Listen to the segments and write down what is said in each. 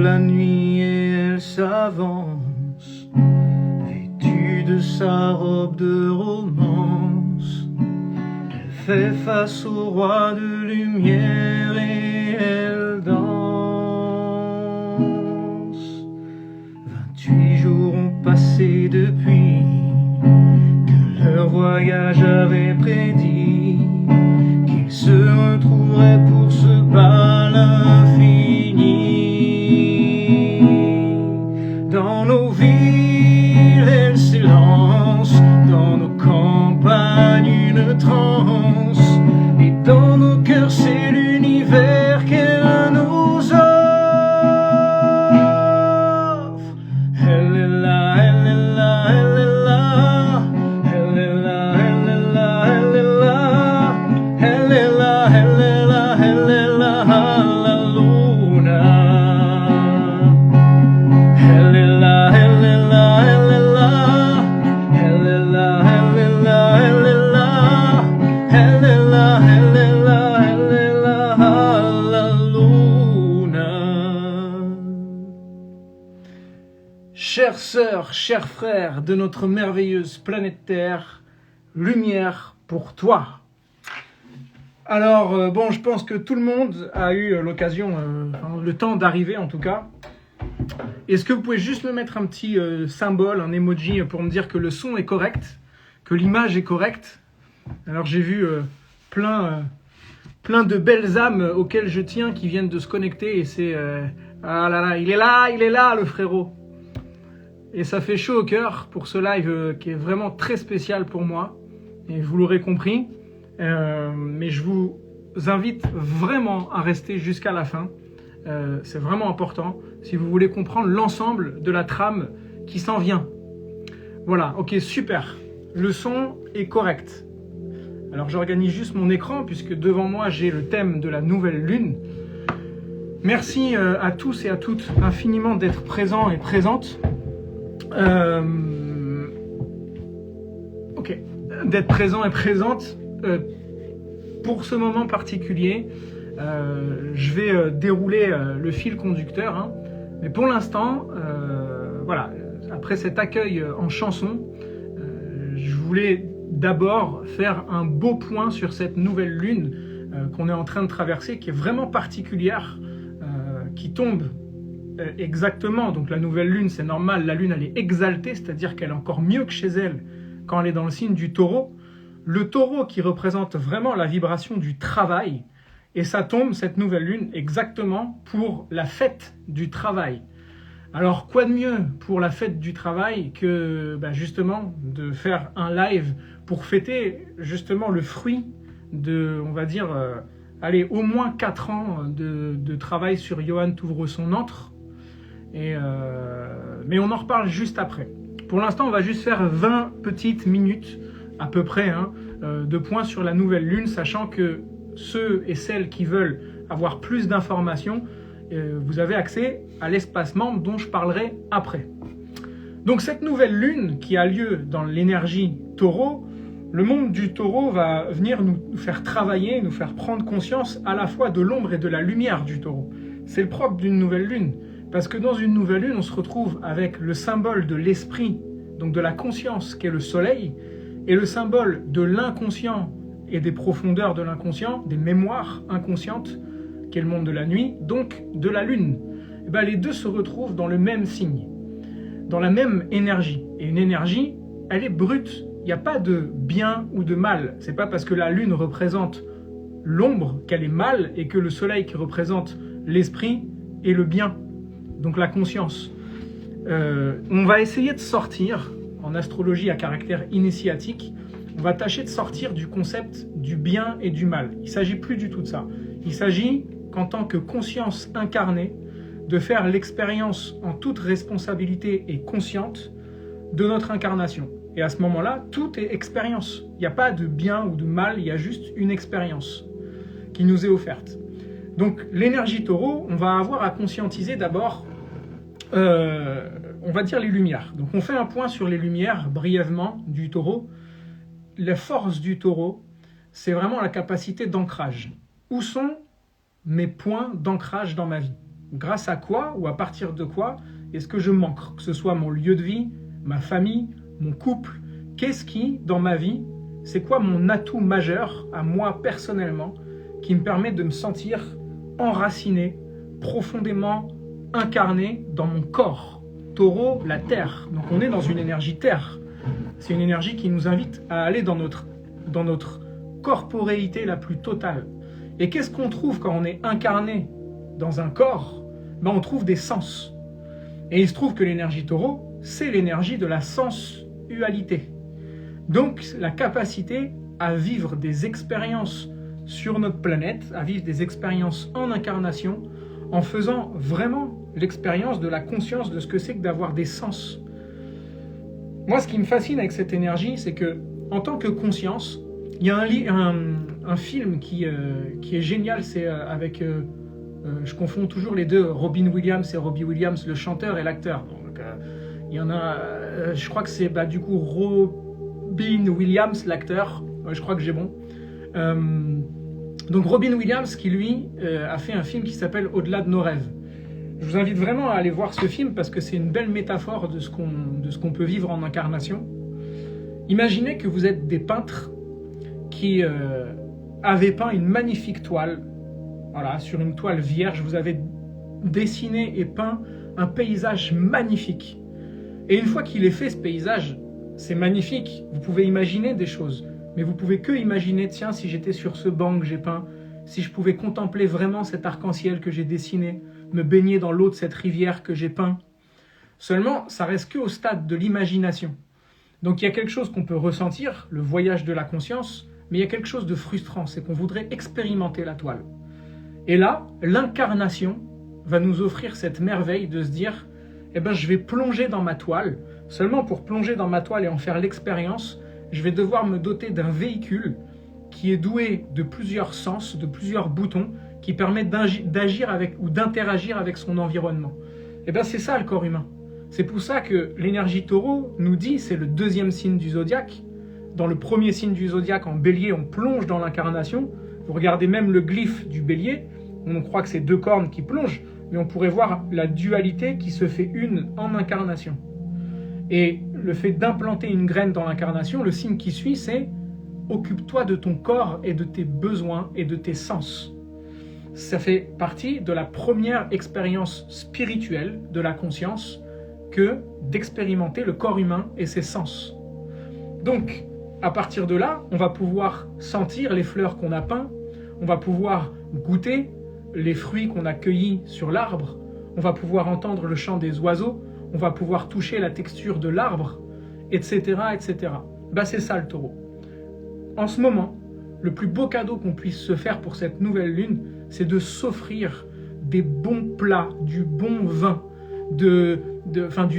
la nuit et elle s'avance, vêtue de sa robe de romance. Elle fait face au roi de lumière et elle danse. 28 jours ont passé depuis que leur voyage avait prédit qu'ils se retrouveraient pour ce bal infini. Dans nos villes, elle s'élance, dans nos campagnes une transe, et dans nos cœurs c'est l'univers qu'elle nous offre. Elle est là, elle est là, elle est là, elle est là, elle est là, elle est là, elle est là, elle est là, elle est là, la luna. Elle est là, elle est là, elle est là, elle est là, elle est là, elle est là, elle est là, elle est là, elle est là, la luna. Chères sœurs, chers frères de notre merveilleuse planète Terre, lumière pour toi. Alors, bon, je pense que tout le monde a eu l'occasion, le temps d'arriver en tout cas. Est-ce que vous pouvez juste me mettre un petit symbole, un emoji pour me dire que le son est correct, que l'image est correcte? Alors j'ai vu plein de belles âmes auxquelles je tiens qui viennent de se connecter et c'est... ah là là, il est là le frérot. Et ça fait chaud au cœur pour ce live qui est vraiment très spécial pour moi. Et vous l'aurez compris. Mais je vous invite vraiment à rester jusqu'à la fin. C'est vraiment important si vous voulez comprendre l'ensemble de la trame qui s'en vient. Voilà, ok, super. Le son est correct. Alors j'organise juste mon écran puisque devant moi j'ai le thème de la nouvelle lune. Merci à tous et à toutes infiniment d'être présents et présentes. Ok, d'être présents et présentes pour ce moment particulier. Je vais dérouler le fil conducteur, hein. Mais pour l'instant, voilà, après cet accueil en chanson, je voulais d'abord faire un beau point sur cette nouvelle lune qu'on est en train de traverser, qui est vraiment particulière, qui tombe exactement. Donc la nouvelle lune, c'est normal, la lune elle est exaltée, c'est-à-dire qu'elle est encore mieux que chez elle quand elle est dans le signe du taureau. Le taureau qui représente vraiment la vibration du travail. Et ça tombe, cette nouvelle lune, exactement pour la fête du travail. Alors, quoi de mieux pour la fête du travail que justement de faire un live pour fêter justement le fruit de, on va dire, allez, au moins 4 ans de travail sur Johan t'ouvre son antre. Mais on en reparle juste après. Pour l'instant, on va juste faire 20 petites minutes à peu près de points sur la nouvelle lune, sachant que ceux et celles qui veulent avoir plus d'informations, vous avez accès à l'espace membre dont je parlerai après. Donc cette nouvelle lune qui a lieu dans l'énergie taureau, le monde du taureau va venir nous faire travailler, nous faire prendre conscience à la fois de l'ombre et de la lumière du taureau. C'est le propre d'une nouvelle lune, parce que dans une nouvelle lune, on se retrouve avec le symbole de l'esprit, donc de la conscience qui est le soleil, et le symbole de l'inconscient et des profondeurs de l'inconscient, des mémoires inconscientes, qui est le monde de la nuit, donc de la lune. Et les deux se retrouvent dans le même signe, dans la même énergie. Et une énergie, elle est brute. Il n'y a pas de bien ou de mal. C'est pas parce que la lune représente l'ombre qu'elle est mal et que le soleil qui représente l'esprit est le bien, donc la conscience. On va essayer de sortir, en astrologie à caractère initiatique, on va tâcher de sortir du concept du bien et du mal. Il ne s'agit plus du tout de ça. Il s'agit qu'en tant que conscience incarnée, de faire l'expérience en toute responsabilité et consciente de notre incarnation. Et à ce moment-là, tout est expérience. Il n'y a pas de bien ou de mal, il y a juste une expérience qui nous est offerte. Donc l'énergie taureau, on va avoir à conscientiser d'abord, on va dire les lumières. Donc on fait un point sur les lumières brièvement du taureau. La force du taureau, c'est vraiment la capacité d'ancrage. Où sont mes points d'ancrage dans ma vie? Grâce à quoi ou à partir de quoi est-ce que je manque? Que ce soit mon lieu de vie, ma famille, mon couple. Qu'est-ce qui, dans ma vie, c'est quoi mon atout majeur à moi personnellement qui me permet de me sentir enraciné, profondément incarné dans mon corps? Taureau, la terre. Donc on est dans une énergie terre. C'est une énergie qui nous invite à aller dans notre corporéité la plus totale. Et qu'est-ce qu'on trouve quand on est incarné dans un corps? On trouve des sens. Et il se trouve que l'énergie taureau, c'est l'énergie de la sensualité. Donc la capacité à vivre des expériences sur notre planète, à vivre des expériences en incarnation, en faisant vraiment l'expérience de la conscience de ce que c'est que d'avoir des sens. Moi, ce qui me fascine avec cette énergie, c'est que, en tant que conscience, il y a un film qui est génial, c'est avec, je confonds toujours les deux, Robin Williams et Robbie Williams, le chanteur et l'acteur. Donc, il y en a, je crois que c'est du coup Robin Williams, l'acteur, je crois que j'ai bon. Donc Robin Williams qui lui a fait un film qui s'appelle Au-delà de nos rêves. Je vous invite vraiment à aller voir ce film parce que c'est une belle métaphore de ce qu'on peut vivre en incarnation. Imaginez que vous êtes des peintres qui avaient peint une magnifique toile. Voilà, sur une toile vierge, vous avez dessiné et peint un paysage magnifique. Et une fois qu'il est fait, ce paysage, c'est magnifique. Vous pouvez imaginer des choses. Mais vous pouvez que imaginer, tiens, si j'étais sur ce banc que j'ai peint, si je pouvais contempler vraiment cet arc-en-ciel que j'ai dessiné, me baigner dans l'eau de cette rivière que j'ai peint. Seulement, ça reste qu'au stade de l'imagination. Donc il y a quelque chose qu'on peut ressentir, le voyage de la conscience, mais il y a quelque chose de frustrant, c'est qu'on voudrait expérimenter la toile. Et là, l'incarnation va nous offrir cette merveille de se dire, je vais plonger dans ma toile. Seulement pour plonger dans ma toile et en faire l'expérience, je vais devoir me doter d'un véhicule qui est doué de plusieurs sens, de plusieurs boutons, qui permettent d'agir avec ou d'interagir avec son environnement. C'est ça le corps humain. C'est pour ça que l'énergie taureau nous dit, c'est le deuxième signe du zodiaque. Dans le premier signe du zodiaque, en bélier, on plonge dans l'incarnation. Vous regardez même le glyphe du bélier, on croit que c'est deux cornes qui plongent, mais on pourrait voir la dualité qui se fait une en incarnation. Et le fait d'implanter une graine dans l'incarnation, le signe qui suit, c'est « occupe-toi de ton corps et de tes besoins et de tes sens ». Ça fait partie de la première expérience spirituelle de la conscience que d'expérimenter le corps humain et ses sens. Donc, à partir de là, on va pouvoir sentir les fleurs qu'on a peintes, on va pouvoir goûter les fruits qu'on a cueillis sur l'arbre, on va pouvoir entendre le chant des oiseaux, on va pouvoir toucher la texture de l'arbre, etc., etc. C'est ça le taureau. En ce moment, le plus beau cadeau qu'on puisse se faire pour cette nouvelle lune, c'est de s'offrir des bons plats, du bon vin, du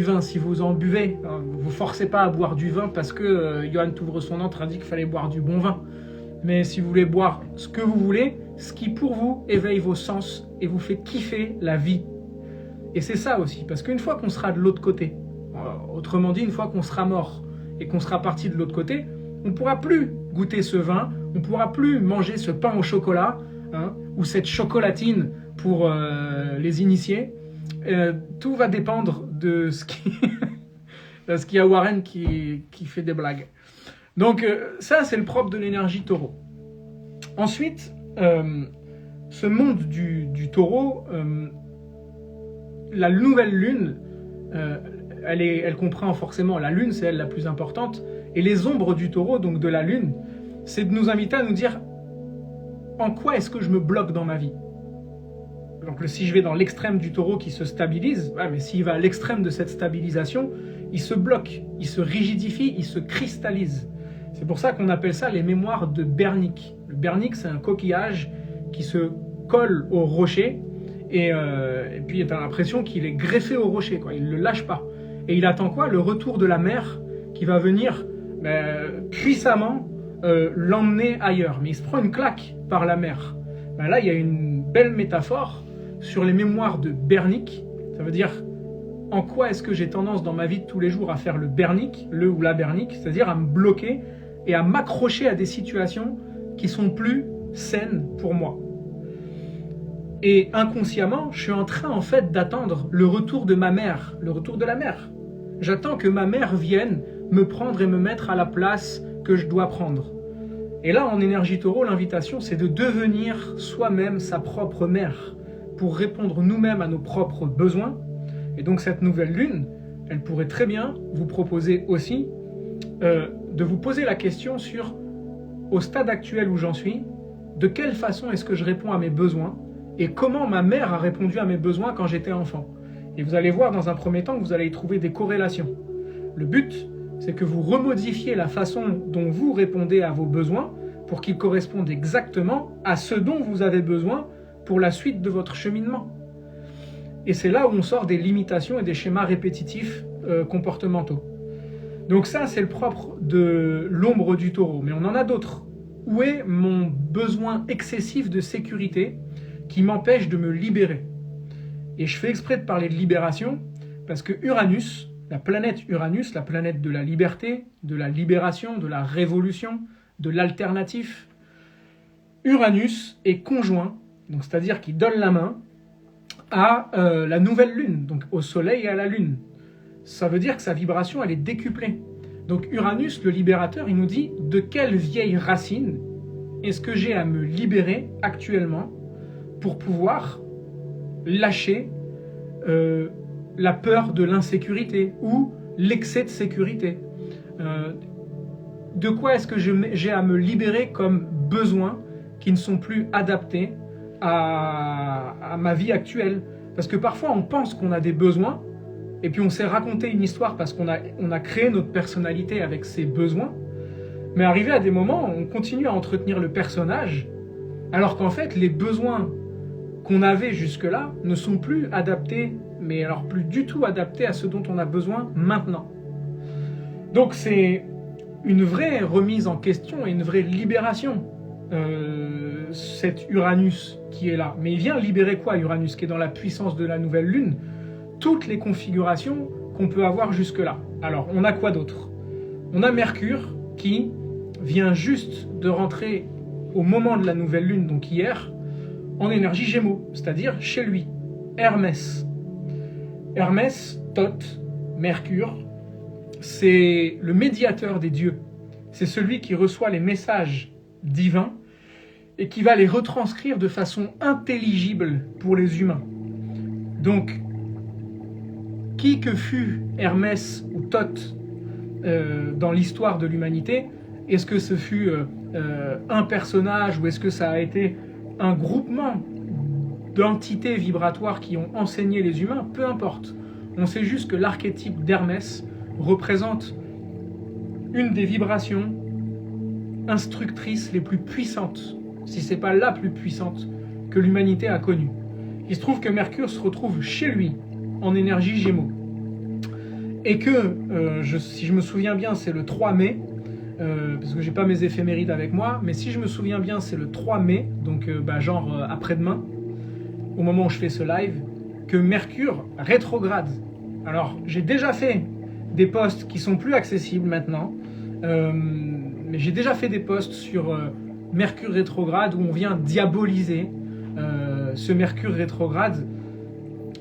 vin si vous en buvez. Vous ne forcez pas à boire du vin parce que Johan t'ouvre son entre a dit qu'il fallait boire du bon vin. Mais si vous voulez boire ce que vous voulez, ce qui pour vous éveille vos sens et vous fait kiffer la vie. Et c'est ça aussi, parce qu'une fois qu'on sera de l'autre côté, autrement dit, une fois qu'on sera mort et qu'on sera parti de l'autre côté, on ne pourra plus goûter ce vin, on ne pourra plus manger ce pain au chocolat, ou cette chocolatine pour les initiés. Tout va dépendre de ce qui... parce qu'il y a Warren qui fait des blagues. Donc ça, c'est le propre de l'énergie taureau. Ensuite, ce monde du taureau, la nouvelle lune, elle comprend forcément la lune, c'est elle la plus importante, et les ombres du taureau, donc de la lune, c'est de nous inviter à nous dire en quoi est-ce que je me bloque dans ma vie. Donc si je vais dans l'extrême du taureau qui se stabilise, mais s'il va à l'extrême de cette stabilisation, il se bloque, il se rigidifie, il se cristallise. C'est pour ça qu'on appelle ça les mémoires de Bernick. Le Bernick, c'est un coquillage qui se colle au rocher et puis tu as l'impression qu'il est greffé au rocher, quoi. Il ne le lâche pas. Et il attend quoi? Le retour de la mer qui va venir puissamment l'emmener ailleurs. Mais il se prend une claque par la mer. Là, il y a une belle métaphore sur les mémoires de Bernick. Ça veut dire en quoi est-ce que j'ai tendance dans ma vie de tous les jours à faire le Bernick, le ou la Bernick, c'est-à-dire à me bloquer et à m'accrocher à des situations qui sont plus saines pour moi. Et inconsciemment, je suis en train en fait d'attendre le retour de ma mère, le retour de la mère. J'attends que ma mère vienne me prendre et me mettre à la place que je dois prendre. Et là, en énergie taureau, l'invitation, c'est de devenir soi-même sa propre mère pour répondre nous-mêmes à nos propres besoins. Et donc cette nouvelle lune, elle pourrait très bien vous proposer aussi de vous poser la question sur, au stade actuel où j'en suis, de quelle façon est-ce que je réponds à mes besoins et comment ma mère a répondu à mes besoins quand j'étais enfant. Et vous allez voir dans un premier temps que vous allez y trouver des corrélations. Le but, c'est que vous remodifiez la façon dont vous répondez à vos besoins pour qu'ils correspondent exactement à ce dont vous avez besoin pour la suite de votre cheminement. Et c'est là où on sort des limitations et des schémas répétitifs comportementaux. Donc ça, c'est le propre de l'ombre du taureau, mais on en a d'autres. Où est mon besoin excessif de sécurité qui m'empêche de me libérer? Et je fais exprès de parler de libération parce que Uranus, la planète Uranus, la planète de la liberté, de la libération, de la révolution, de l'alternatif, Uranus est conjoint, donc c'est-à-dire qu'il donne la main à la nouvelle lune, donc au soleil et à la lune. Ça veut dire que sa vibration, elle est décuplée. Donc Uranus, le libérateur, il nous dit de quelle vieille racine est-ce que j'ai à me libérer actuellement pour pouvoir lâcher la peur de l'insécurité ou l'excès de sécurité. De quoi est-ce que j'ai à me libérer comme besoins qui ne sont plus adaptés à ma vie actuelle? Parce que parfois on pense qu'on a des besoins et puis on s'est raconté une histoire parce qu'on a créé notre personnalité avec ces besoins, mais arrivé à des moments, on continue à entretenir le personnage alors qu'en fait les besoins qu'on avait jusque-là ne sont plus adaptés, mais alors plus du tout adaptés à ce dont on a besoin maintenant. Donc c'est une vraie remise en question et une vraie libération, cet Uranus qui est là. Mais il vient libérer quoi, Uranus, qui est dans la puissance de la nouvelle lune? Toutes les configurations qu'on peut avoir jusque-là. Alors, on a quoi d'autre? On a Mercure qui vient juste de rentrer au moment de la nouvelle lune, donc hier, en énergie Gémeaux, c'est-à-dire chez lui, Hermès. Hermès, Thoth, Mercure, c'est le médiateur des dieux. C'est celui qui reçoit les messages divins et qui va les retranscrire de façon intelligible pour les humains. Donc, qui que fût Hermès ou Thoth dans l'histoire de l'humanité, est-ce que ce fut un personnage ou est-ce que ça a été un groupement d'entités vibratoires qui ont enseigné les humains? Peu importe. On sait juste que l'archétype d'Hermès représente une des vibrations instructrices les plus puissantes, si ce n'est pas la plus puissante que l'humanité a connue. Il se trouve que Mercure se retrouve chez lui, en énergie Gémeaux. Et que, si je me souviens bien, c'est le 3 mai, parce que j'ai pas mes éphémérides avec moi, mais si je me souviens bien, c'est le 3 mai, donc après-demain, au moment où je fais ce live, que Mercure rétrograde. Alors, j'ai déjà fait des posts qui sont plus accessibles maintenant, mais j'ai déjà fait des posts sur Mercure rétrograde où on vient diaboliser ce Mercure rétrograde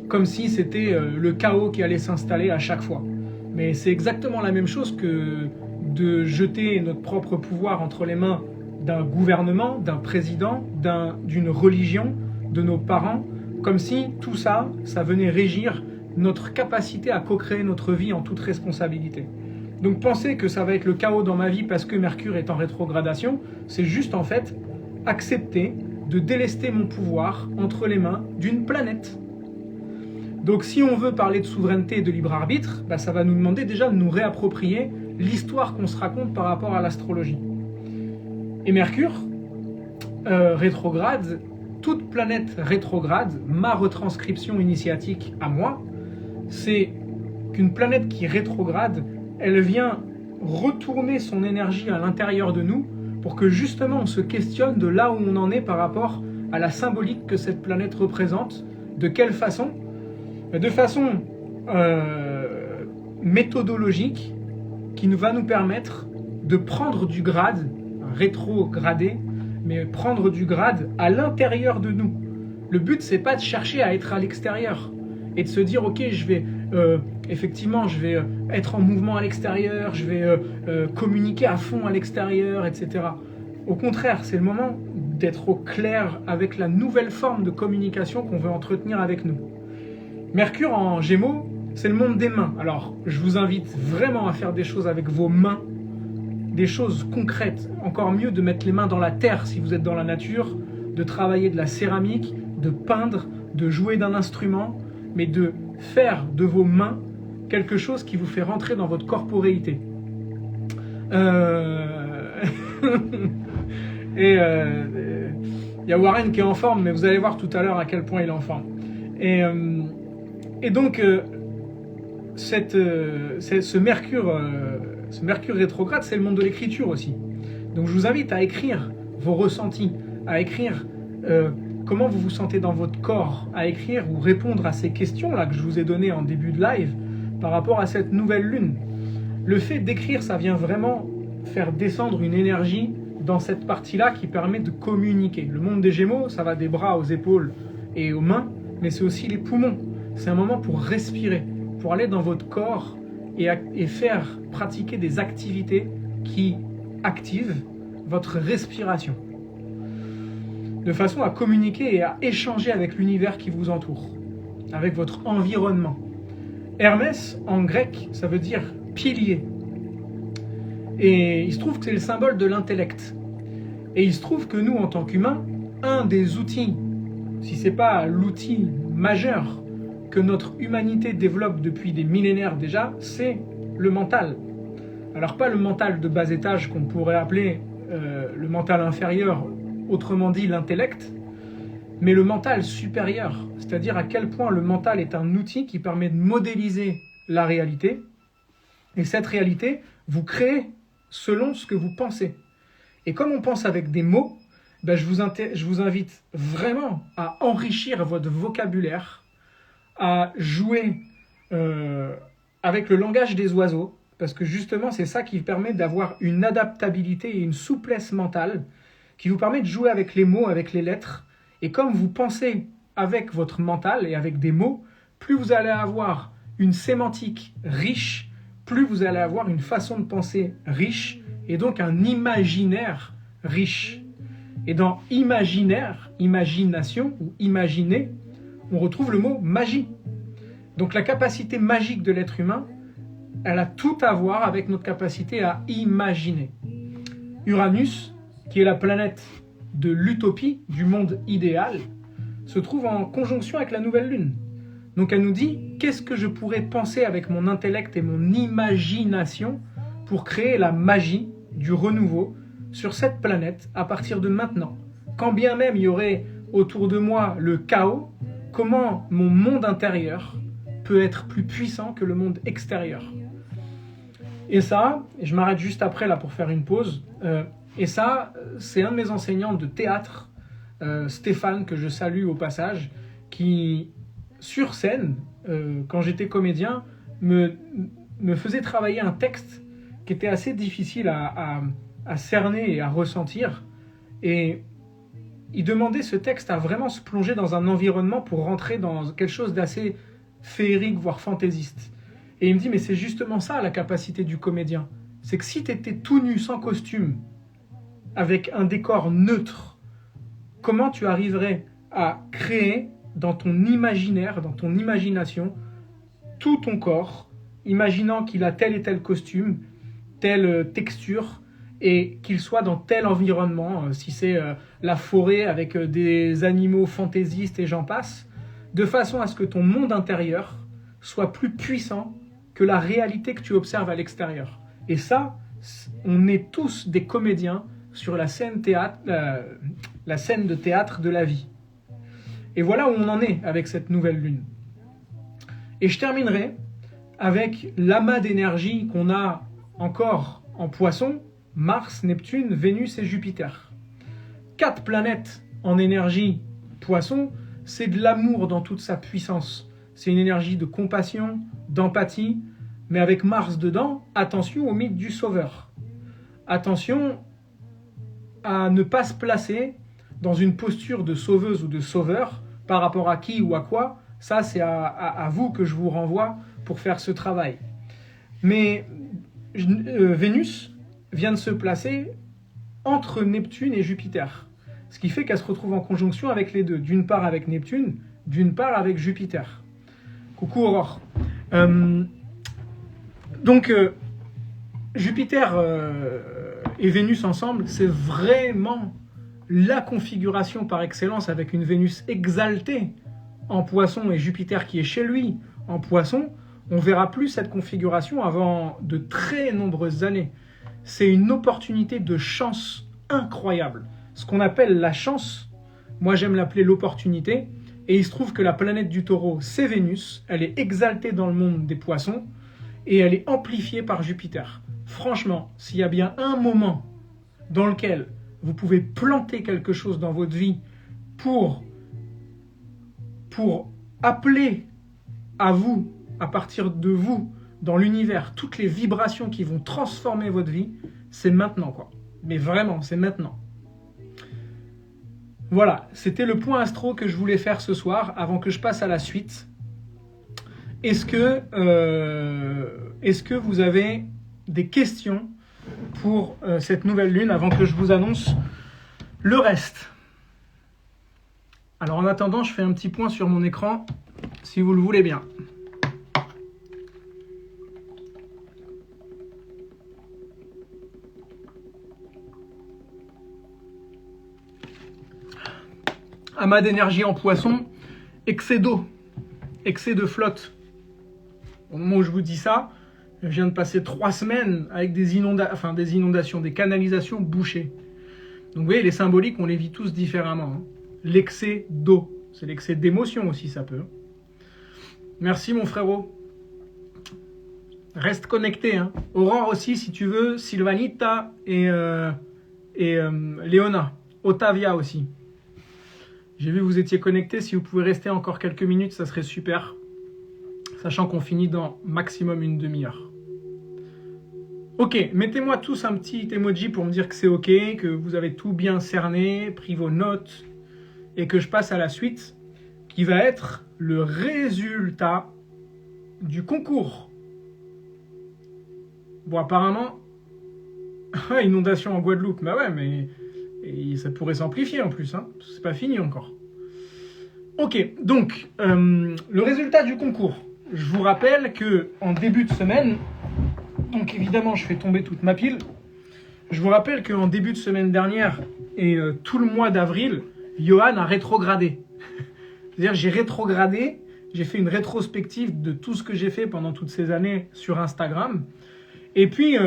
comme si c'était le chaos qui allait s'installer à chaque fois. Mais c'est exactement la même chose que de jeter notre propre pouvoir entre les mains d'un gouvernement, d'un président, d'une religion, de nos parents, comme si tout ça, ça venait régir notre capacité à co-créer notre vie en toute responsabilité. Donc penser que ça va être le chaos dans ma vie parce que Mercure est en rétrogradation, c'est juste en fait accepter de délester mon pouvoir entre les mains d'une planète. Donc si on veut parler de souveraineté et de libre arbitre, ça va nous demander déjà de nous réapproprier l'histoire qu'on se raconte par rapport à l'astrologie. Et Mercure, rétrograde, toute planète rétrograde, ma retranscription initiatique à moi, c'est qu'une planète qui rétrograde, elle vient retourner son énergie à l'intérieur de nous pour que justement on se questionne de là où on en est par rapport à la symbolique que cette planète représente. De quelle façon? De façon méthodologique qui va nous permettre de prendre du grade, rétrogradé, mais prendre du grade à l'intérieur de nous. Le but, c'est pas de chercher à être à l'extérieur et de se dire, ok, effectivement, je vais être en mouvement à l'extérieur, je vais communiquer à fond à l'extérieur, etc. Au contraire, c'est le moment d'être au clair avec la nouvelle forme de communication qu'on veut entretenir avec nous. Mercure en Gémeaux, c'est le monde des mains. Alors, je vous invite vraiment à faire des choses avec vos mains, des choses concrètes. Encore mieux de mettre les mains dans la terre si vous êtes dans la nature, de travailler de la céramique, de peindre, de jouer d'un instrument, mais de faire de vos mains quelque chose qui vous fait rentrer dans votre corporéité. Et il y a Warren qui est en forme, mais vous allez voir tout à l'heure à quel point il est en forme. Et donc, ce Mercure rétrograde, c'est le monde de l'écriture aussi. Donc je vous invite à écrire vos ressentis, à écrire comment vous vous sentez dans votre corps, à écrire ou répondre à ces questions-là que je vous ai données en début de live par rapport à cette nouvelle lune. Le fait d'écrire, ça vient vraiment faire descendre une énergie dans cette partie-là qui permet de communiquer. Le monde des Gémeaux, ça va des bras aux épaules et aux mains, mais c'est aussi les poumons. C'est un moment pour respirer, pour aller dans votre corps et faire pratiquer des activités qui activent votre respiration, de façon à communiquer et à échanger avec l'univers qui vous entoure, avec votre environnement. Hermès, en grec, ça veut dire pilier. Et il se trouve que c'est le symbole de l'intellect. Et il se trouve que nous, en tant qu'humains, un des outils, si ce n'est pas l'outil majeur que notre humanité développe depuis des millénaires déjà, c'est le mental. Alors pas le mental de bas étage qu'on pourrait appeler le mental inférieur, autrement dit l'intellect, mais le mental supérieur, c'est-à-dire à quel point le mental est un outil qui permet de modéliser la réalité, et cette réalité, vous créez selon ce que vous pensez. Et comme on pense avec des mots, ben je vous invite vraiment à enrichir votre vocabulaire, à jouer avec le langage des oiseaux, parce que justement c'est ça qui permet d'avoir une adaptabilité et une souplesse mentale, qui vous permet de jouer avec les mots, avec les lettres, et comme vous pensez avec votre mental et avec des mots, plus vous allez avoir une sémantique riche, plus vous allez avoir une façon de penser riche, et donc un imaginaire riche. Et dans imaginaire, imagination ou imaginer, on retrouve le mot magie. Donc la capacité magique de l'être humain, elle a tout à voir avec notre capacité à imaginer. Uranus, qui est la planète de l'utopie, du monde idéal, se trouve en conjonction avec la nouvelle lune. Donc elle nous dit, qu'est-ce que je pourrais penser avec mon intellect et mon imagination pour créer la magie du renouveau sur cette planète à partir de maintenant. Quand bien même il y aurait autour de moi le chaos, comment mon monde intérieur peut être plus puissant que le monde extérieur. Et ça, je m'arrête juste après là pour faire une pause, et ça, c'est un de mes enseignants de théâtre, Stéphane, que je salue au passage, qui, sur scène, quand j'étais comédien, me faisait travailler un texte qui était assez difficile à cerner et à ressentir. Et il demandait ce texte à vraiment se plonger dans un environnement pour rentrer dans quelque chose d'assez féerique, voire fantaisiste. Et il me dit, mais c'est justement ça la capacité du comédien. C'est que si tu étais tout nu, sans costume, avec un décor neutre, comment tu arriverais à créer dans ton imaginaire, dans ton imagination, tout ton corps, imaginant qu'il a tel et tel costume, telle texture, et qu'il soit dans tel environnement, si c'est la forêt avec des animaux fantaisistes et j'en passe, de façon à ce que ton monde intérieur soit plus puissant que la réalité que tu observes à l'extérieur. Et ça, on est tous des comédiens sur la scène de théâtre de la vie. Et voilà où on en est avec cette nouvelle lune. Et je terminerai avec l'amas d'énergie qu'on a encore en Poisson, Mars, Neptune, Vénus et Jupiter. 4 planètes en énergie Poisson, c'est de l'amour dans toute sa puissance. C'est une énergie de compassion, d'empathie, mais avec Mars dedans, attention au mythe du sauveur. Attention à ne pas se placer dans une posture de sauveuse ou de sauveur par rapport à qui ou à quoi, ça c'est à vous que je vous renvoie pour faire ce travail. Mais Vénus vient de se placer entre Neptune et Jupiter. Ce qui fait qu'elle se retrouve en conjonction avec les deux. D'une part avec Neptune, d'une part avec Jupiter. Coucou Aurore. Donc Jupiter et Vénus ensemble, c'est vraiment la configuration par excellence avec une Vénus exaltée en Poisson et Jupiter qui est chez lui en Poisson. On verra plus cette configuration avant de très nombreuses années. C'est une opportunité de chance incroyable. Ce qu'on appelle la chance, moi j'aime l'appeler l'opportunité, et il se trouve que la planète du Taureau, c'est Vénus, elle est exaltée dans le monde des Poissons, et elle est amplifiée par Jupiter. Franchement, s'il y a bien un moment dans lequel vous pouvez planter quelque chose dans votre vie pour appeler à vous, à partir de vous, dans l'univers, toutes les vibrations qui vont transformer votre vie, c'est maintenant, quoi. Mais vraiment, c'est maintenant. Voilà, c'était le point astro que je voulais faire ce soir, avant que je passe à la suite. Est-ce que vous avez des questions pour cette nouvelle lune, avant que je vous annonce le reste? Alors en attendant, je fais un petit point sur mon écran, si vous le voulez bien. Amas d'énergie en Poisson, excès d'eau, excès de flotte. Au moment où je vous dis ça, je viens de passer 3 semaines avec des inondations, des canalisations bouchées. Donc vous voyez, les symboliques, on les vit tous différemment. Hein. L'excès d'eau, c'est l'excès d'émotion aussi, ça peut. Merci mon frérot. Reste connecté. Hein. Aurore aussi, si tu veux, Sylvanita et Léona. Otavia aussi. J'ai vu que vous étiez connectés. Si vous pouvez rester encore quelques minutes, ça serait super. Sachant qu'on finit dans maximum une demi-heure. Ok, mettez-moi tous un petit emoji pour me dire que c'est ok, que vous avez tout bien cerné, pris vos notes, et que je passe à la suite, qui va être le résultat du concours. Bon, apparemment, inondation en Guadeloupe, bah ouais, mais et ça pourrait s'amplifier en plus, hein. C'est pas fini encore. Ok, donc, le résultat du concours. Je vous rappelle qu'en début de semaine, donc évidemment je fais tomber toute ma pile, je vous rappelle qu'en début de semaine dernière et tout le mois d'avril, Johan a rétrogradé. C'est-à-dire j'ai rétrogradé, j'ai fait une rétrospective de tout ce que j'ai fait pendant toutes ces années sur Instagram. Et puis,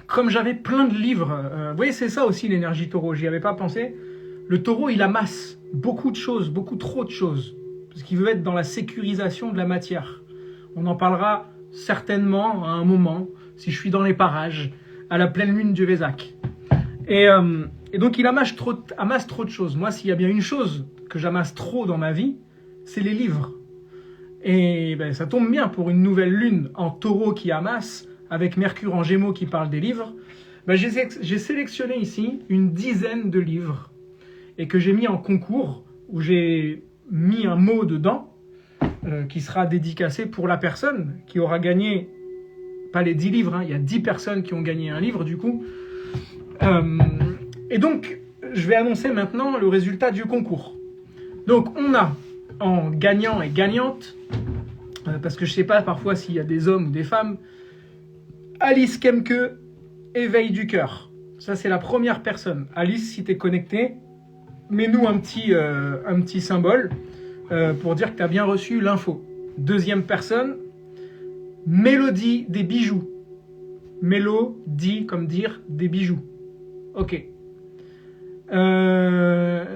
comme j'avais plein de livres, vous voyez c'est ça aussi l'énergie taureau, j'y avais pas pensé. Le taureau il amasse beaucoup de choses, beaucoup trop de choses. Parce qu'il veut être dans la sécurisation de la matière. On en parlera certainement à un moment, si je suis dans les parages, à la pleine lune du Vésac. Et donc il amasse trop de choses. Moi, s'il y a bien une chose que j'amasse trop dans ma vie, c'est les livres. Et ben, ça tombe bien pour une nouvelle lune en taureau qui amasse, avec Mercure en Gémeaux qui parle des livres. Ben, j'ai sélectionné ici une dizaine de livres et que j'ai mis en concours, où j'ai mis un mot dedans qui sera dédicacé pour la personne qui aura gagné, pas les 10 livres, hein, il y a 10 personnes qui ont gagné un livre du coup. Et donc, je vais annoncer maintenant le résultat du concours. Donc, on a en gagnant et gagnante, parce que je ne sais pas parfois s'il y a des hommes ou des femmes, Alice Kemke, Éveil du cœur. Ça, c'est la première personne. Alice, si tu es connectée, mets-nous un petit symbole pour dire que tu as bien reçu l'info. Deuxième personne, Mélodie des bijoux. Mélodie, comme dire, des bijoux. Ok.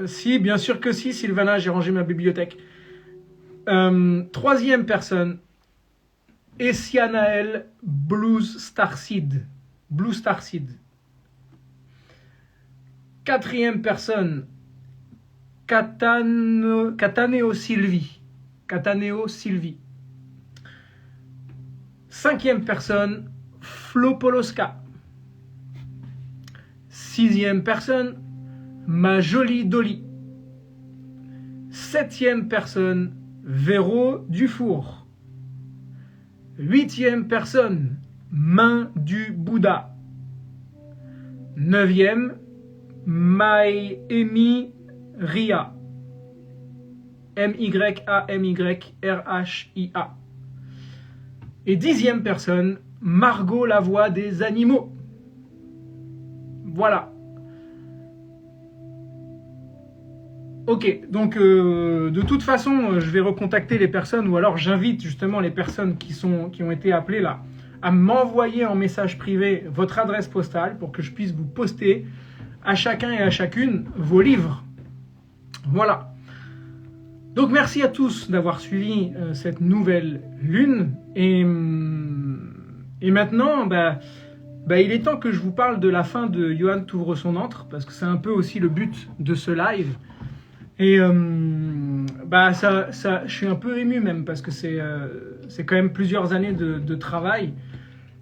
Si, bien sûr que si, Sylvana, j'ai rangé ma bibliothèque. Troisième personne, Essianaël Blues Starseed. Blue Starseed. Quatrième personne, Cataneo Sylvie. Cataneo Sylvie. Cinquième personne, Flopoloska. Sixième personne, Ma Jolie Dolly. 7e personne, Véro Dufour. 8e personne, Main du Bouddha. 9e, Maïmi Ria. Myamyrhia. Et 10e personne, Margot la voix des animaux. Voilà. Ok, donc de toute façon, je vais recontacter les personnes, ou alors j'invite justement les personnes qui ont été appelées là, à m'envoyer en message privé votre adresse postale pour que je puisse vous poster à chacun et à chacune vos livres. Voilà. Donc merci à tous d'avoir suivi cette nouvelle lune. Et maintenant, il est temps que je vous parle de la fin de Johan t'ouvre son antre, parce que c'est un peu aussi le but de ce live. Et je suis un peu ému même, parce que c'est quand même plusieurs années de travail.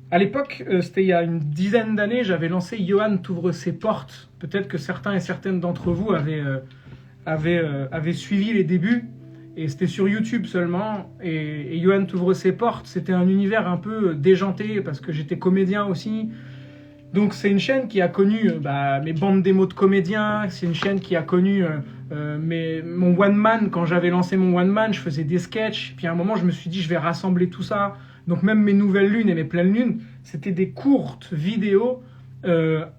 À l'époque, c'était il y a une dizaine d'années, j'avais lancé Johan t'ouvre ses portes. Peut-être que certains et certaines d'entre vous avaient suivi les débuts. Et c'était sur YouTube seulement. Et Johan t'ouvre ses portes, c'était un univers un peu déjanté, parce que j'étais comédien aussi. Donc c'est une chaîne qui a connu mes bandes démos de comédiens, c'est une chaîne qui a connu mon one man. Quand j'avais lancé mon one man, je faisais des sketchs, puis à un moment je me suis dit je vais rassembler tout ça. Donc même mes nouvelles lunes et mes pleines lunes, c'était des courtes vidéos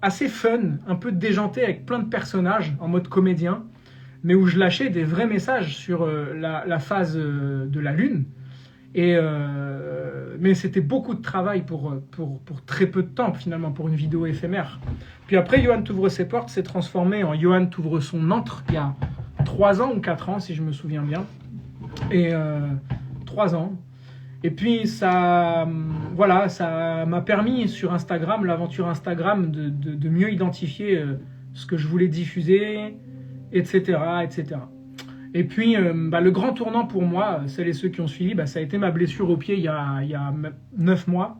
assez fun, un peu déjantées avec plein de personnages en mode comédien, mais où je lâchais des vrais messages sur la phase de la lune. Mais c'était beaucoup de travail pour très peu de temps, finalement, pour une vidéo éphémère. Puis après, Johan t'ouvre ses portes s'est transformé en Johan t'ouvre son antre, il y a 3 ans ou 4 ans, si je me souviens bien. Et 3 ans. Et puis, ça m'a permis sur Instagram, l'aventure Instagram, de mieux identifier ce que je voulais diffuser, etc., etc. Et puis, le grand tournant pour moi, celles et ceux qui ont suivi, ça a été ma blessure au pied il y a 9 mois.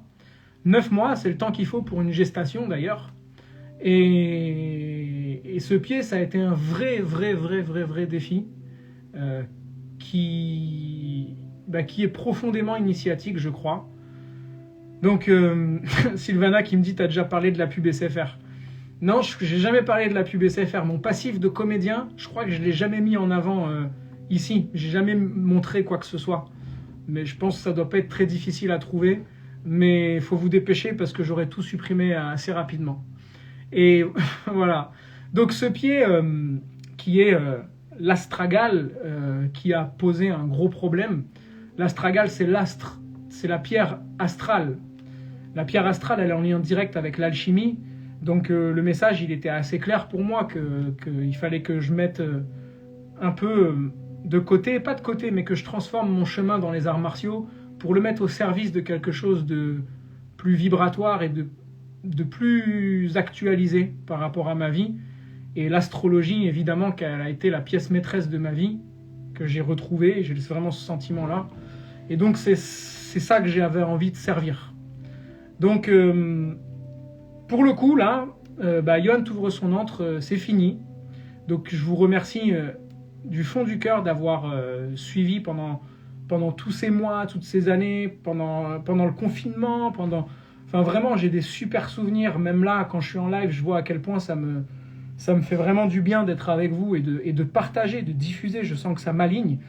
9 mois, c'est le temps qu'il faut pour une gestation d'ailleurs. Et ce pied, ça a été un vrai défi qui est profondément initiatique, je crois. Donc, Sylvana qui me dit, t'as déjà parlé de la pub SFR. Non, je n'ai jamais parlé de la pub SFR. Mon passif de comédien, je crois que je ne l'ai jamais mis en avant ici. Je n'ai jamais montré quoi que ce soit. Mais je pense que ça ne doit pas être très difficile à trouver. Mais il faut vous dépêcher parce que j'aurais tout supprimé assez rapidement. Et voilà. Donc ce pied qui est l'astragale qui a posé un gros problème. L'astragale, c'est l'astre. C'est la pierre astrale. La pierre astrale, elle est en lien direct avec l'alchimie. Donc le message, il était assez clair pour moi qu'il fallait que je mette un peu de côté, pas de côté, mais que je transforme mon chemin dans les arts martiaux pour le mettre au service de quelque chose de plus vibratoire et de plus actualisé par rapport à ma vie. Et l'astrologie, évidemment, qu'elle a été la pièce maîtresse de ma vie, que j'ai retrouvée, j'ai vraiment ce sentiment-là. Et donc c'est ça que j'avais envie de servir. Donc... pour le coup, là, Johan t'ouvre son antre, c'est fini. Donc je vous remercie du fond du cœur d'avoir suivi pendant tous ces mois, toutes ces années, pendant le confinement, Enfin vraiment, j'ai des super souvenirs. Même là, quand je suis en live, je vois à quel point ça me fait vraiment du bien d'être avec vous et de partager, de diffuser. Je sens que ça m'aligne.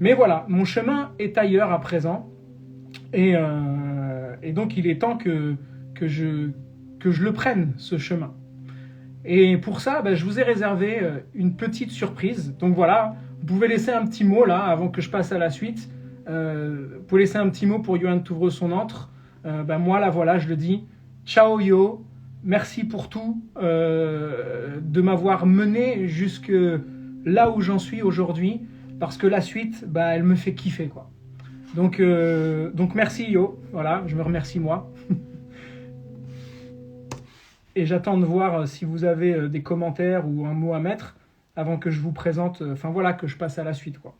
Mais voilà, mon chemin est ailleurs à présent. Et donc il est temps que je le prenne, ce chemin. Et pour ça, je vous ai réservé une petite surprise. Donc voilà, vous pouvez laisser un petit mot là, avant que je passe à la suite. Vous pouvez laisser un petit mot pour Johan t'ouvre son antre. Moi, là, voilà, je le dis. Ciao Yo, merci pour tout, de m'avoir mené jusque là où j'en suis aujourd'hui, parce que la suite, elle me fait kiffer, quoi. Donc merci Yo, voilà, je me remercie moi. Et j'attends de voir si vous avez des commentaires ou un mot à mettre avant que je vous présente, que je passe à la suite, quoi.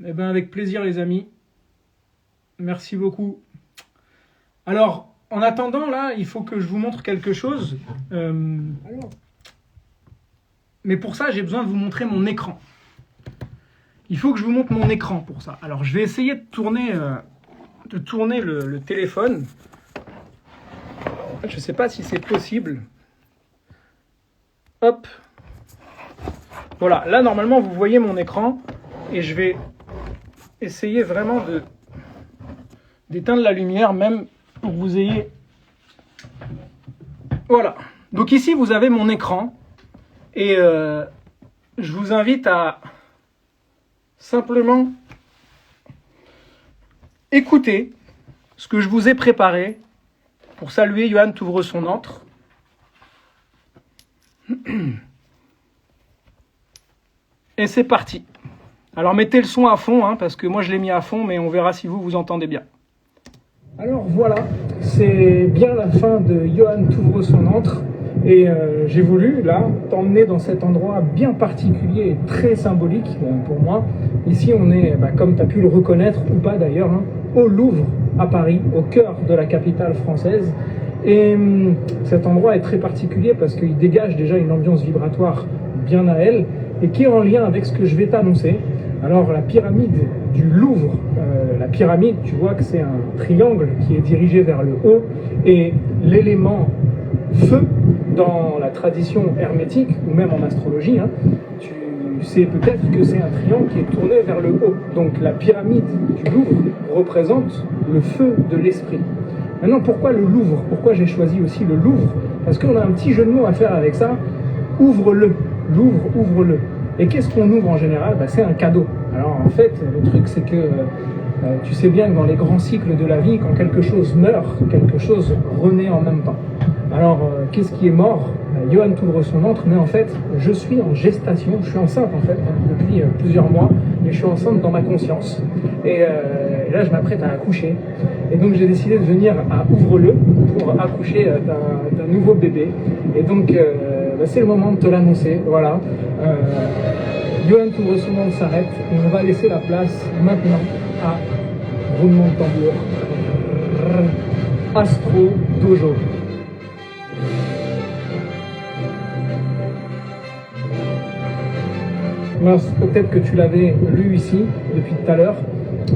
Avec plaisir les amis. Merci beaucoup. Alors, en attendant, là, il faut que je vous montre quelque chose. Mais pour ça, j'ai besoin de vous montrer mon écran. Il faut que je vous montre mon écran pour ça. Alors, je vais essayer de tourner le téléphone. Je ne sais pas si c'est possible. Hop. Voilà, là, normalement, vous voyez mon écran. Et je vais essayer vraiment d'éteindre la lumière, même pour que vous ayez... Voilà. Donc ici, vous avez mon écran. Et je vous invite à simplement écouter ce que je vous ai préparé pour saluer Johan t'ouvre son antre. Et c'est parti. Alors mettez le son à fond, hein, parce que moi je l'ai mis à fond, mais on verra si vous entendez bien. Alors voilà, c'est bien la fin de Johan t'ouvre son antre. Et j'ai voulu, là, t'emmener dans cet endroit bien particulier et très symbolique pour moi. Ici, on est, comme tu as pu le reconnaître, ou pas d'ailleurs, hein, au Louvre, à Paris, au cœur de la capitale française. Et cet endroit est très particulier parce qu'il dégage déjà une ambiance vibratoire bien à elle et qui est en lien avec ce que je vais t'annoncer. Alors, la pyramide du Louvre, la pyramide, tu vois que c'est un triangle qui est dirigé vers le haut et l'élément feu, dans la tradition hermétique ou même en astrologie, hein, tu sais peut-être que c'est un triangle qui est tourné vers le haut. Donc la pyramide du Louvre représente le feu de l'esprit. Maintenant, pourquoi le Louvre? Pourquoi j'ai choisi aussi le Louvre? Parce qu'on a un petit jeu de mots à faire avec ça. Ouvre-le. Louvre, ouvre-le. Et qu'est-ce qu'on ouvre en général? C'est un cadeau. Alors en fait, le truc c'est que tu sais bien que dans les grands cycles de la vie, quand quelque chose meurt, quelque chose renaît en même temps. Alors, qu'est-ce qui est mort? Johan t'ouvre son antre, mais en fait, je suis en gestation, je suis enceinte en fait, depuis plusieurs mois, mais je suis enceinte dans ma conscience. Et là, je m'apprête à accoucher. Et donc, j'ai décidé de venir à Ouvre-le pour accoucher d'un nouveau bébé. Et donc, c'est le moment de te l'annoncer, voilà. Johan t'ouvre son antre s'arrête, et on va laisser la place maintenant à roulement de tambour. Astro Dojo. Peut-être que tu l'avais lu ici depuis tout à l'heure,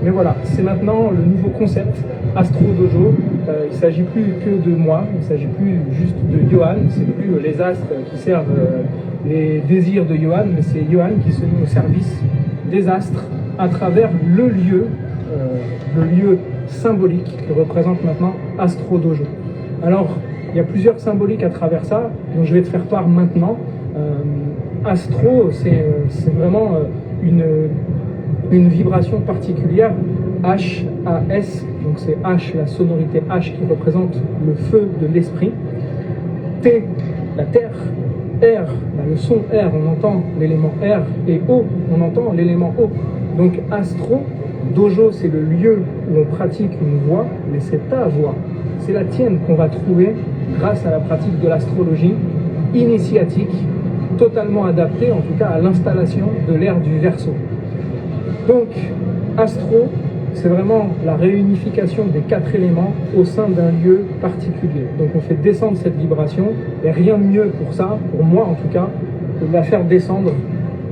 mais voilà, c'est maintenant le nouveau concept Astro Dojo. Il ne s'agit plus que de moi, il ne s'agit plus juste de Johan, c'est plus les astres qui servent les désirs de Johan, mais c'est Johan qui se met au service des astres à travers le lieu symbolique qui représente maintenant Astro Dojo. Alors, il y a plusieurs symboliques à travers ça, dont je vais te faire part maintenant. Astro, c'est vraiment une vibration particulière, H-A-S, donc c'est H, la sonorité H qui représente le feu de l'esprit, T, la terre, R, le son R, on entend l'élément R, et O, on entend l'élément O. Donc Astro, Dojo, c'est le lieu où on pratique une voix, mais c'est ta voix, c'est la tienne qu'on va trouver grâce à la pratique de l'astrologie initiatique, totalement adapté en tout cas à l'installation de l'ère du Verseau. Donc Astro, c'est vraiment la réunification des 4 éléments au sein d'un lieu particulier. Donc on fait descendre cette vibration et rien de mieux pour ça, pour moi en tout cas, que de la faire descendre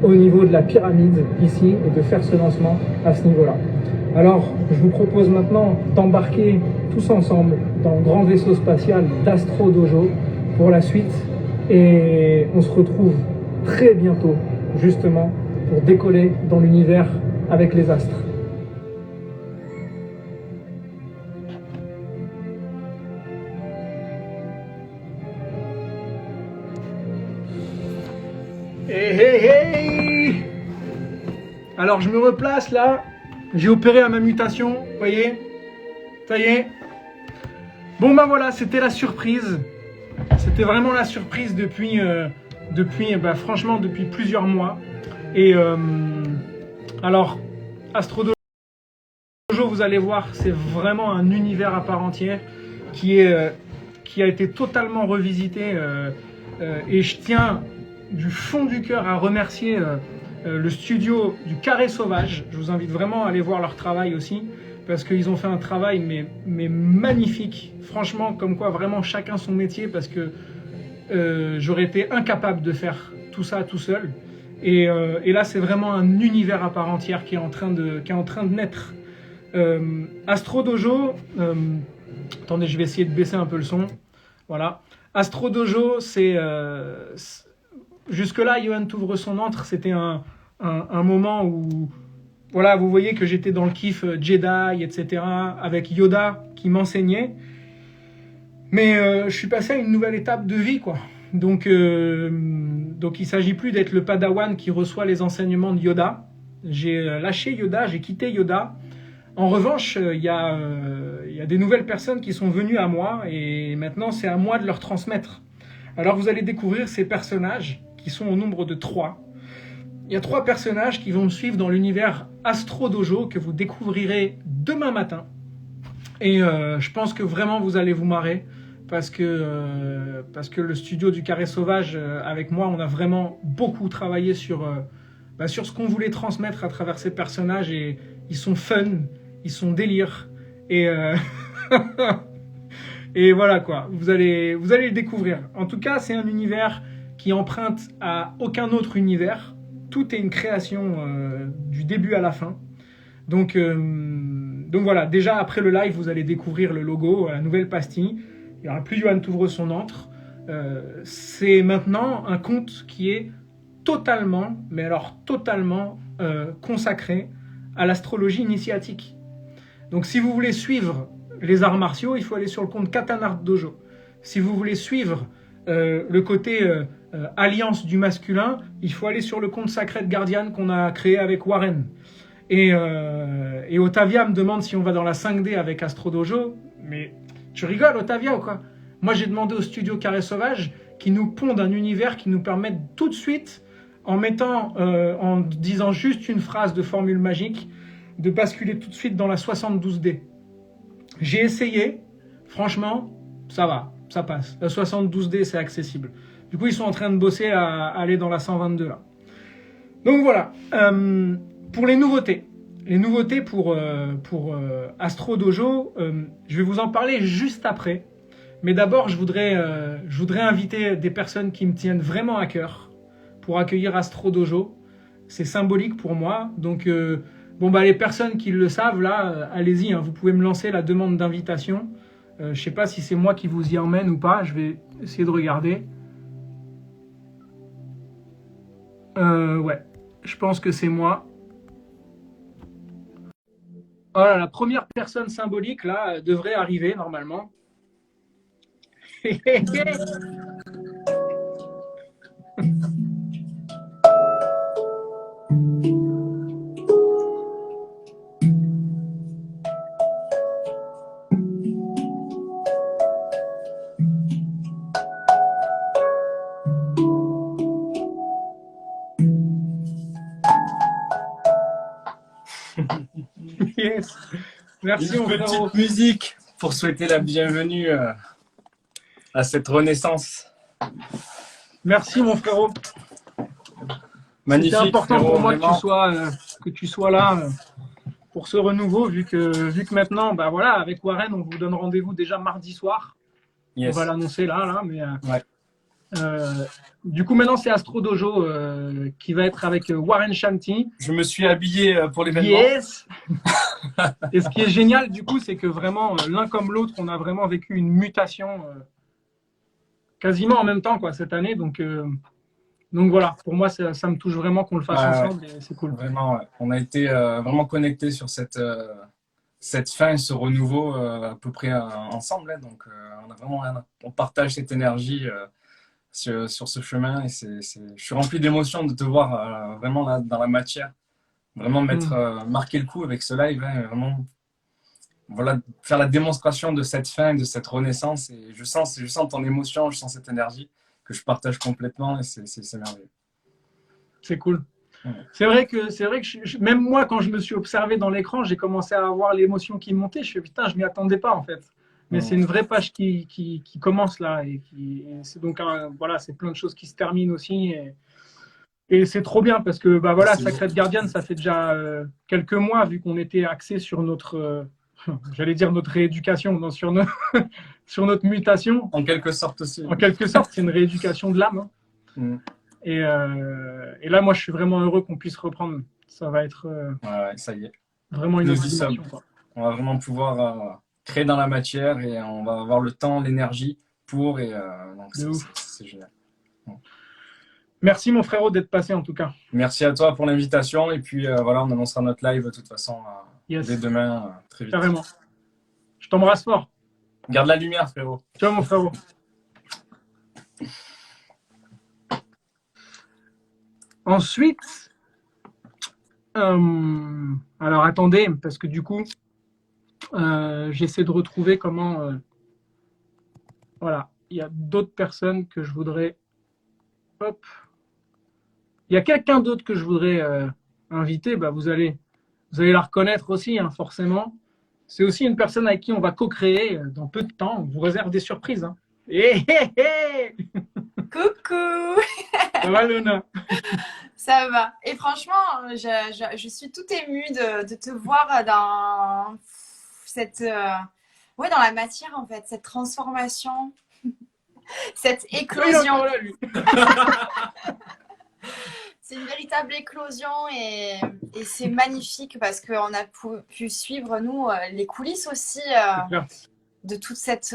au niveau de la pyramide ici et de faire ce lancement à ce niveau-là. Alors je vous propose maintenant d'embarquer tous ensemble dans le grand vaisseau spatial d'Astro Dojo pour la suite. Et on se retrouve très bientôt, justement, pour décoller dans l'univers avec les astres. Hey, hey, hey! Alors, je me replace là. J'ai opéré à ma mutation, vous voyez? Ça y est. Bon, voilà, c'était la surprise. C'était vraiment la surprise depuis franchement, depuis plusieurs mois. Et alors, Astro Dojo, vous allez voir, c'est vraiment un univers à part entière qui a été totalement revisité. Et je tiens du fond du cœur à remercier le studio du Carré Sauvage. Je vous invite vraiment à aller voir leur travail aussi. parce qu'ils ont fait un travail mais magnifique. Franchement, comme quoi vraiment chacun son métier, parce que j'aurais été incapable de faire tout ça tout seul. Et là, c'est vraiment un univers à part entière qui est en train de naître. Astro Dojo, attendez, je vais essayer de baisser un peu le son. Voilà. Astro Dojo, c'est jusque-là, Johan t'ouvre son antre, c'était un moment où, voilà, vous voyez que j'étais dans le kiff Jedi, etc., avec Yoda qui m'enseignait. Mais je suis passé à une nouvelle étape de vie, quoi. Donc il ne s'agit plus d'être le padawan qui reçoit les enseignements de Yoda. J'ai lâché Yoda, j'ai quitté Yoda. En revanche, il y a des nouvelles personnes qui sont venues à moi et maintenant, c'est à moi de leur transmettre. Alors, vous allez découvrir ces personnages qui sont au nombre de 3. Il y a 3 personnages qui vont me suivre dans l'univers Astro Dojo que vous découvrirez demain matin. Et je pense que vraiment, vous allez vous marrer parce que le studio du Carré Sauvage, avec moi, on a vraiment beaucoup travaillé sur ce qu'on voulait transmettre à travers ces personnages et ils sont fun, ils sont délire et et voilà quoi, vous allez le découvrir. En tout cas, c'est un univers qui emprunte à aucun autre univers. Tout est une création du début à la fin. Donc voilà, déjà après le live, vous allez découvrir le logo, la nouvelle pastille. Il n'y aura plus Johan t'ouvre son antre. C'est maintenant un conte qui est totalement, mais alors totalement consacré à l'astrologie initiatique. Donc si vous voulez suivre les arts martiaux, il faut aller sur le compte Katana Dojo. Si vous voulez suivre le côté alliance du masculin, il faut aller sur le compte Sacred Guardian qu'on a créé avec Warren. Et Otavia me demande si on va dans la 5D avec Astro Dojo. Mais tu rigoles, Otavia, ou quoi? Moi, j'ai demandé au studio Carré Sauvage qui nous pondent un univers qui nous permette tout de suite, en disant juste une phrase de formule magique, de basculer tout de suite dans la 72D. J'ai essayé, franchement, ça va, ça passe. La 72D, c'est accessible. Du coup, ils sont en train de bosser à aller dans la 122 là. Donc voilà, pour les nouveautés. Les nouveautés pour Astro Dojo, je vais vous en parler juste après. Mais d'abord, je voudrais inviter des personnes qui me tiennent vraiment à cœur pour accueillir Astro Dojo. C'est symbolique pour moi. Donc, les personnes qui le savent, là, allez-y, hein, vous pouvez me lancer la demande d'invitation. Je ne sais pas si c'est moi qui vous y emmène ou pas. Je vais essayer de regarder. Ouais, je pense que c'est moi. Voilà, la première personne symbolique, là, devrait arriver normalement. Yes. Merci, une petite musique pour souhaiter la bienvenue à cette renaissance. Merci mon frérot. Magnifique. C'était important frérot, pour moi vraiment. que tu sois là pour ce renouveau, vu que maintenant, bah voilà, avec Warren, on vous donne rendez-vous déjà mardi soir. Yes. On va l'annoncer là, mais Ouais. du coup maintenant c'est Astro Dojo qui va être avec Warren Shanti. Je me suis habillé pour l'événement. Yes. Et ce qui est génial du coup, c'est que vraiment l'un comme l'autre, on a vraiment vécu une mutation quasiment en même temps quoi cette année. Donc voilà, pour moi ça me touche vraiment qu'on le fasse ensemble et c'est cool. Vraiment, ouais. On a été vraiment connectés sur cette fin, ce renouveau à peu près ensemble. Hein. Donc on partage cette énergie sur ce chemin et je suis rempli d'émotions de te voir vraiment là, dans la matière, vraiment marquer le coup avec ce live, hein, vraiment voilà, faire la démonstration de cette fin, de cette renaissance et je sens ton émotion, je sens cette énergie que je partage complètement et c'est merveilleux. C'est cool. C'est vrai que même moi, quand je me suis observé dans l'écran, j'ai commencé à avoir l'émotion qui montait. Je suis putain, je m'y attendais pas en fait. Mais c'est une vraie page qui commence là et c'est donc voilà, c'est plein de choses qui se terminent aussi. Et c'est trop bien parce que bah voilà, Merci. Sacred Guardian, ça fait déjà quelques mois vu qu'on était axé sur notre, j'allais dire notre rééducation, non, sur, sur notre mutation. En quelque sorte aussi. En quelque sorte, c'est une rééducation de l'âme. Hein. Mm. Et là, moi, je suis vraiment heureux qu'on puisse reprendre. Ça va être Ouais, ça y est. vraiment une Nous autre y sommes. dimension. Quoi. On va vraiment pouvoir créer dans la matière et on va avoir le temps, l'énergie pour. Et donc, c'est génial. Bon. Merci, mon frérot, d'être passé en tout cas. Merci à toi pour l'invitation. Et puis voilà, on annoncera notre live de toute façon dès demain, très vite. Carrément. Je t'embrasse fort. Garde la lumière, frérot. Ciao, mon frérot. Ensuite, alors attendez, parce que du coup, j'essaie de retrouver comment. Voilà, il y a d'autres personnes que je voudrais. Hop. Il y a quelqu'un d'autre que je voudrais inviter. Bah, vous allez la reconnaître aussi, hein, forcément. C'est aussi une personne avec qui on va co-créer dans peu de temps. On vous réserve des surprises. Hein. Hé, hé, hé. Coucou. Ça va, Luna? Ça va. Et franchement, je suis tout émue de te voir dans cette, ouais, dans la matière en fait, cette transformation, cette éclosion. Là, lui. C'est une véritable éclosion et c'est magnifique parce qu'on a pu suivre nous les coulisses aussi de toute cette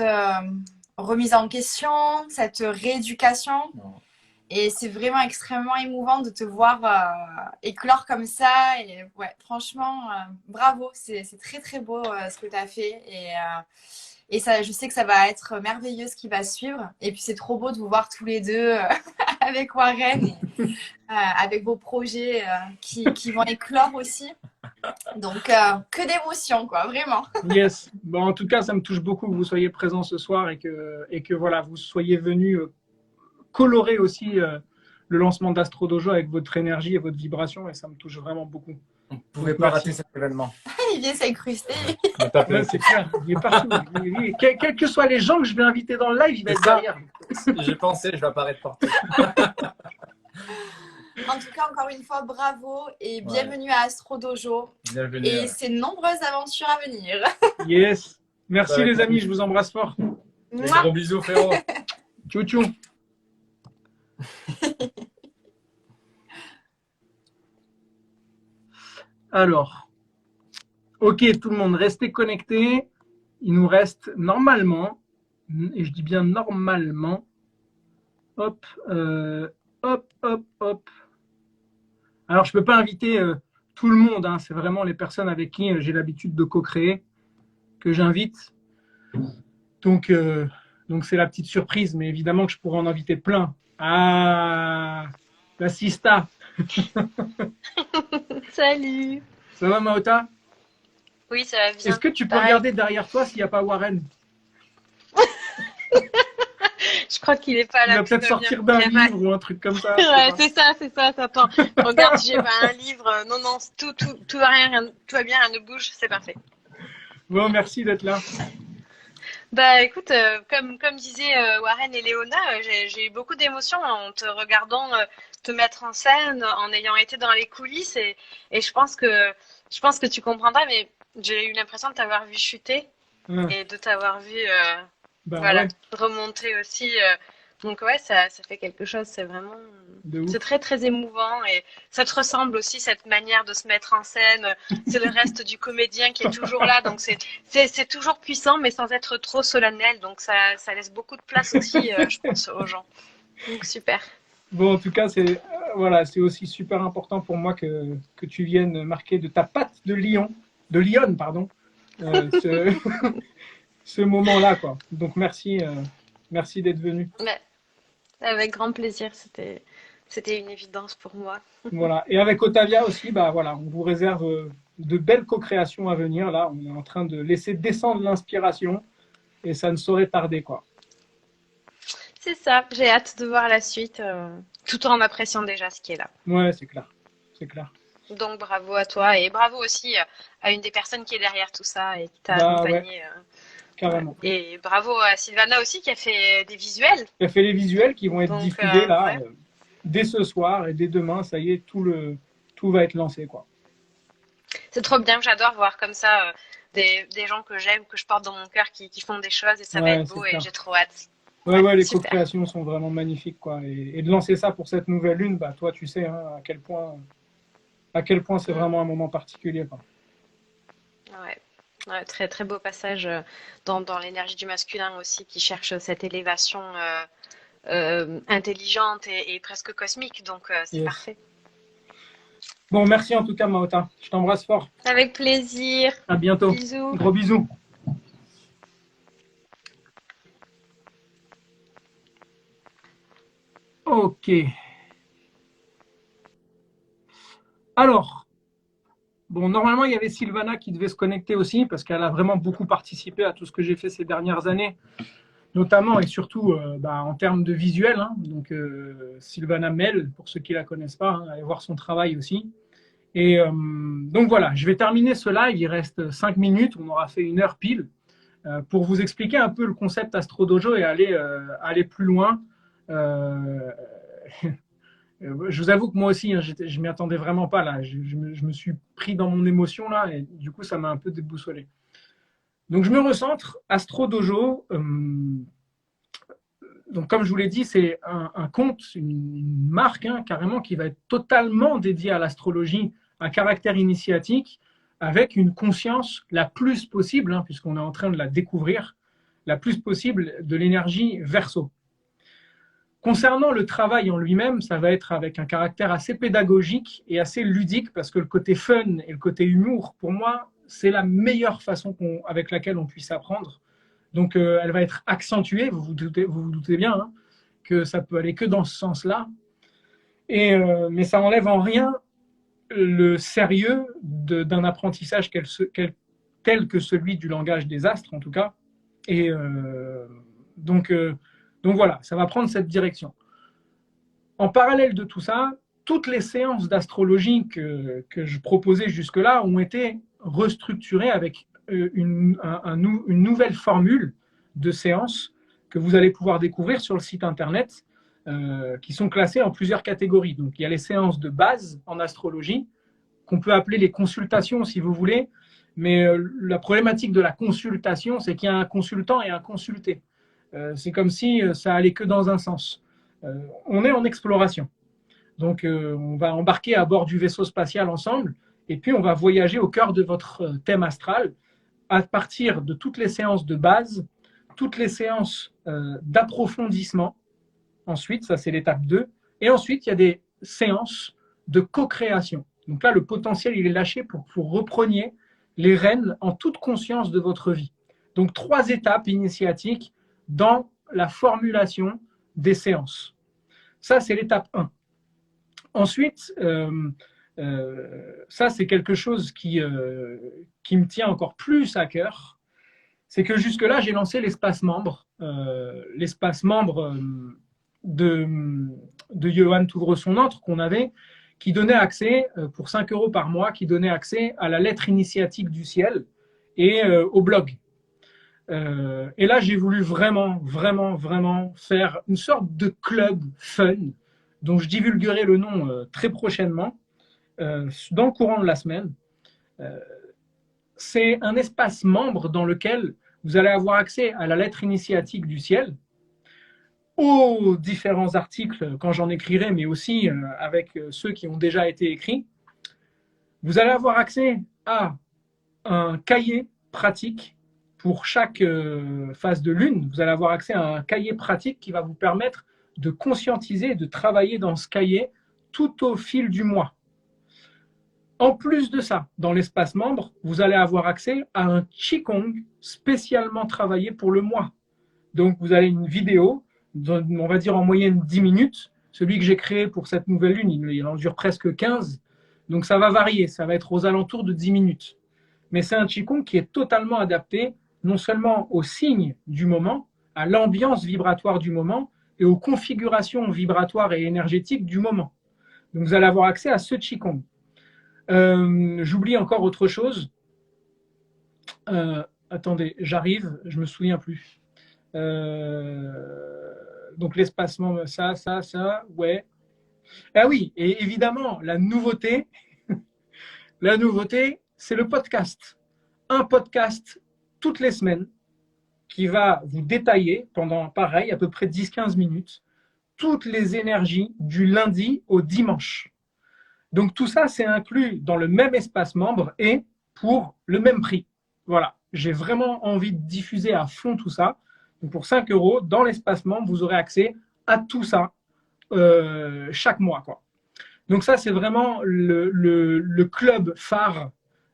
remise en question, cette rééducation. Et c'est vraiment extrêmement émouvant de te voir éclore comme ça. Et ouais, franchement, bravo. C'est très, très beau ce que tu as fait. Et ça, je sais que ça va être merveilleux ce qui va suivre. Et puis, c'est trop beau de vous voir tous les deux avec Warren, et, avec vos projets qui vont éclore aussi. Donc, que d'émotions, quoi, vraiment. Yes. Bon, en tout cas, ça me touche beaucoup que vous soyez présents ce soir et que voilà, vous soyez venus colorer aussi le lancement d'Astro Dojo avec votre énergie et votre vibration et ça me touche vraiment beaucoup. On ne pouvait pas rater cet événement. Il vient s'incruster. Ouais, c'est clair, il est partout. Quels que soient les gens que je vais inviter dans le live, il va être derrière. J'ai pensé, je vais apparaître partout. En tout cas, encore une fois, bravo et bienvenue à Astro Dojo. Bienvenue. Et ces nombreuses aventures à venir. Yes. Merci les amis, je vous embrasse fort. Gros bisous, frérot. Tchou tchou. Alors, ok tout le monde, restez connectés. Il nous reste normalement, et je dis bien normalement, hop, hop, hop, hop. Alors, je ne peux pas inviter tout le monde, hein, c'est vraiment les personnes avec qui j'ai l'habitude de co-créer que j'invite. Donc, c'est la petite surprise, mais évidemment que je pourrais en inviter plein. Ah, la Sista. Salut. Ça va, Maota? Oui, ça va bien. Est-ce que tu peux regarder derrière toi s'il n'y a pas Warren? Je crois qu'il n'est pas là. Il va peut-être sortir d'un livre ou un truc comme ça. Ouais, c'est ça. Attends, regarde, j'ai pas un livre. Non, tout va bien, rien ne bouge, c'est parfait. Bon, merci d'être là. Bah écoute, comme disaient Warren et Léona, j'ai eu beaucoup d'émotions en te regardant te mettre en scène, en ayant été dans les coulisses et je pense que tu comprendras, mais j'ai eu l'impression de t'avoir vu chuter et de t'avoir vu remonter aussi. Donc ouais, ça fait quelque chose, c'est vraiment, c'est très très émouvant et ça te ressemble aussi cette manière de se mettre en scène. C'est le reste du comédien qui est toujours là, donc c'est toujours puissant mais sans être trop solennel, donc ça laisse beaucoup de place aussi, je pense, aux gens. Donc super. Bon, en tout cas, c'est aussi super important pour moi que tu viennes marquer de ta patte de lionne, pardon, ce moment-là, quoi. Donc merci d'être venu. Ouais. Avec grand plaisir, c'était une évidence pour moi. Voilà. Et avec Otavia aussi, bah voilà, on vous réserve de belles co-créations à venir. Là, on est en train de laisser descendre l'inspiration et ça ne saurait tarder, quoi. C'est ça. J'ai hâte de voir la suite, tout en appréciant déjà ce qui est là. Ouais, c'est clair. C'est clair. Donc bravo à toi et bravo aussi à une des personnes qui est derrière tout ça et qui t'a accompagné. Ouais. Carrément. Et bravo à Sylvana aussi qui a fait des visuels. Qui a fait les visuels qui vont être diffusés là. Ouais. dès ce soir et dès demain, ça y est, tout va être lancé, quoi. C'est trop bien, j'adore voir comme ça des gens que j'aime, que je porte dans mon cœur qui font des choses et ça va Ouais, être c'est beau et clair. j'ai trop hâte. Ouais, Ouais, ouais, les super. co-créations sont vraiment magnifiques, quoi. Et de lancer ça pour cette nouvelle lune, bah, toi, tu sais hein, à quel point c'est Mm, vraiment un moment particulier, quoi. ouais. Ouais, très très beau passage dans l'énergie du masculin aussi qui cherche cette élévation intelligente et presque cosmique, donc c'est Yes. parfait. Bon, merci en tout cas, Maota. Je t'embrasse fort. Avec plaisir. À bientôt. Bisous. Gros bisous. Ok. Alors, bon, normalement, il y avait Sylvana qui devait se connecter aussi parce qu'elle a vraiment beaucoup participé à tout ce que j'ai fait ces dernières années, notamment et surtout en termes de visuel. Hein. Donc, Sylvana Mel, pour ceux qui ne la connaissent pas, hein, allez voir son travail aussi. Et donc voilà, je vais terminer ce live. Il reste 5 minutes, on aura fait 1 heure pile pour vous expliquer un peu le concept Astro Dojo et aller plus loin. Euh, je vous avoue que moi aussi, hein, je m'y attendais vraiment pas là. Je me suis pris dans mon émotion là et du coup, ça m'a un peu déboussolé. Donc, je me recentre. Astro Dojo. Donc, comme je vous l'ai dit, c'est un compte, une marque hein, carrément qui va être totalement dédiée à l'astrologie à caractère initiatique, avec une conscience la plus possible, hein, puisqu'on est en train de la découvrir, la plus possible de l'énergie Verseau. Concernant le travail en lui-même, ça va être avec un caractère assez pédagogique et assez ludique, parce que le côté fun et le côté humour, pour moi, c'est la meilleure façon avec laquelle on puisse apprendre. Donc, elle va être accentuée, vous vous doutez bien, hein, que ça peut aller que dans ce sens-là. Mais ça n'enlève en rien le sérieux d'un apprentissage tel que celui du langage des astres, en tout cas. Et donc voilà, ça va prendre cette direction. En parallèle de tout ça, toutes les séances d'astrologie que je proposais jusque-là ont été restructurées avec une nouvelle formule de séances que vous allez pouvoir découvrir sur le site internet, qui sont classées en plusieurs catégories. Donc, il y a les séances de base en astrologie, qu'on peut appeler les consultations si vous voulez, mais la problématique de la consultation, c'est qu'il y a un consultant et un consulté. C'est comme si ça allait que dans un sens. On est en exploration. Donc, on va embarquer à bord du vaisseau spatial ensemble, et puis on va voyager au cœur de votre thème astral à partir de toutes les séances de base, toutes les séances d'approfondissement. Ensuite, ça c'est l'étape 2. Et ensuite, il y a des séances de co-création. Donc là, le potentiel, il est lâché pour que vous repreniez les rênes en toute conscience de votre vie. Donc, 3 étapes initiatiques dans la formulation des séances. Ça, c'est l'étape 1. Ensuite, ça, c'est quelque chose qui me tient encore plus à cœur. C'est que jusque-là, j'ai lancé l'espace membre. L'espace membre de Johan Touvre son Entre qu'on avait, qui donnait accès, pour 5 € par mois, qui donnait accès à la lettre initiatique du ciel et au blog. Et là, j'ai voulu vraiment faire une sorte de club fun dont je divulguerai le nom très prochainement, dans le courant de la semaine. C'est un espace membre dans lequel vous allez avoir accès à la lettre initiatique du ciel, aux différents articles quand j'en écrirai, mais aussi avec ceux qui ont déjà été écrits. Vous allez avoir accès à un cahier pratique pour chaque phase de lune. Vous allez avoir accès à un cahier pratique qui va vous permettre de conscientiser, de travailler dans ce cahier tout au fil du mois. En plus de ça, dans l'espace membre, vous allez avoir accès à un Qigong spécialement travaillé pour le mois. Donc, vous avez une vidéo, on va dire en moyenne 10 minutes. Celui que j'ai créé pour cette nouvelle lune, il en dure presque 15. Donc, ça va varier, ça va être aux alentours de 10 minutes. Mais c'est un Qigong qui est totalement adapté non seulement aux signes du moment, à l'ambiance vibratoire du moment et aux configurations vibratoires et énergétiques du moment. Donc, vous allez avoir accès à ce Qigong. J'oublie encore autre chose. Attendez, j'arrive, je me souviens plus. Donc l'espacement, ça, ouais. Ah oui, et évidemment, la nouveauté, c'est le podcast. Un podcast toutes les semaines qui va vous détailler pendant, pareil, à peu près 10-15 minutes, toutes les énergies du lundi au dimanche. Donc tout ça, c'est inclus dans le même espace membre et pour le même prix. Voilà, j'ai vraiment envie de diffuser à fond tout ça. Donc pour 5 €, dans l'espace membre, vous aurez accès à tout ça chaque mois, quoi. Donc ça, c'est vraiment le club phare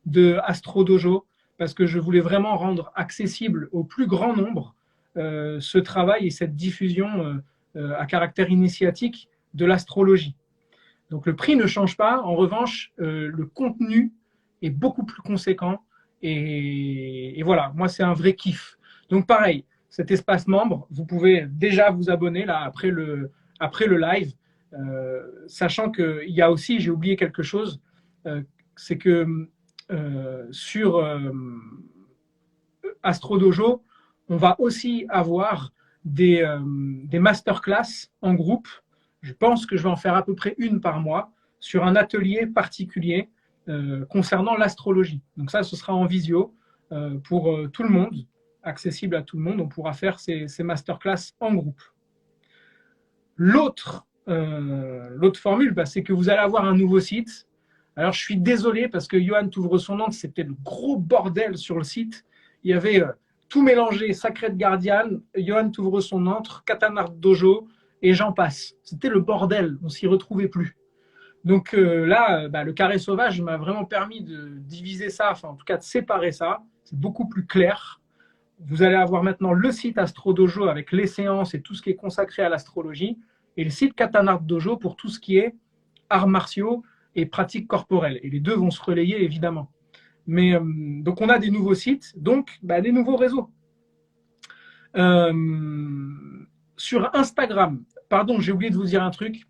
de Astro Dojo, parce que je voulais vraiment rendre accessible au plus grand nombre ce travail et cette diffusion à caractère initiatique de l'astrologie. Donc le prix ne change pas, en revanche, le contenu est beaucoup plus conséquent et voilà, moi c'est un vrai kiff. Donc pareil, cet espace membre, vous pouvez déjà vous abonner là après le live, sachant qu'il y a aussi, j'ai oublié quelque chose, c'est que sur Astro Dojo, on va aussi avoir des masterclass en groupe. Je pense que je vais en faire à peu près une par mois sur un atelier particulier concernant l'astrologie. Donc ça, ce sera en visio pour tout le monde, accessible à tout le monde. On pourra faire ces masterclass en groupe. L'autre formule, c'est que vous allez avoir un nouveau site. Alors, je suis désolé parce que Johan t'ouvre son nom, c'était le gros bordel sur le site. Il y avait tout mélangé, Sacred Guardian, Johan t'ouvre son antre, Katana Dojo, et j'en passe. C'était le bordel, on s'y retrouvait plus. Donc là, le carré sauvage m'a vraiment permis de diviser ça, enfin en tout cas de séparer ça. C'est beaucoup plus clair. Vous allez avoir maintenant le site Astro Dojo avec les séances et tout ce qui est consacré à l'astrologie, et le site Katana Dojo pour tout ce qui est arts martiaux et pratiques corporelles. Et les deux vont se relayer évidemment. Mais donc on a des nouveaux sites, donc des nouveaux réseaux. Sur Instagram, pardon, j'ai oublié de vous dire un truc.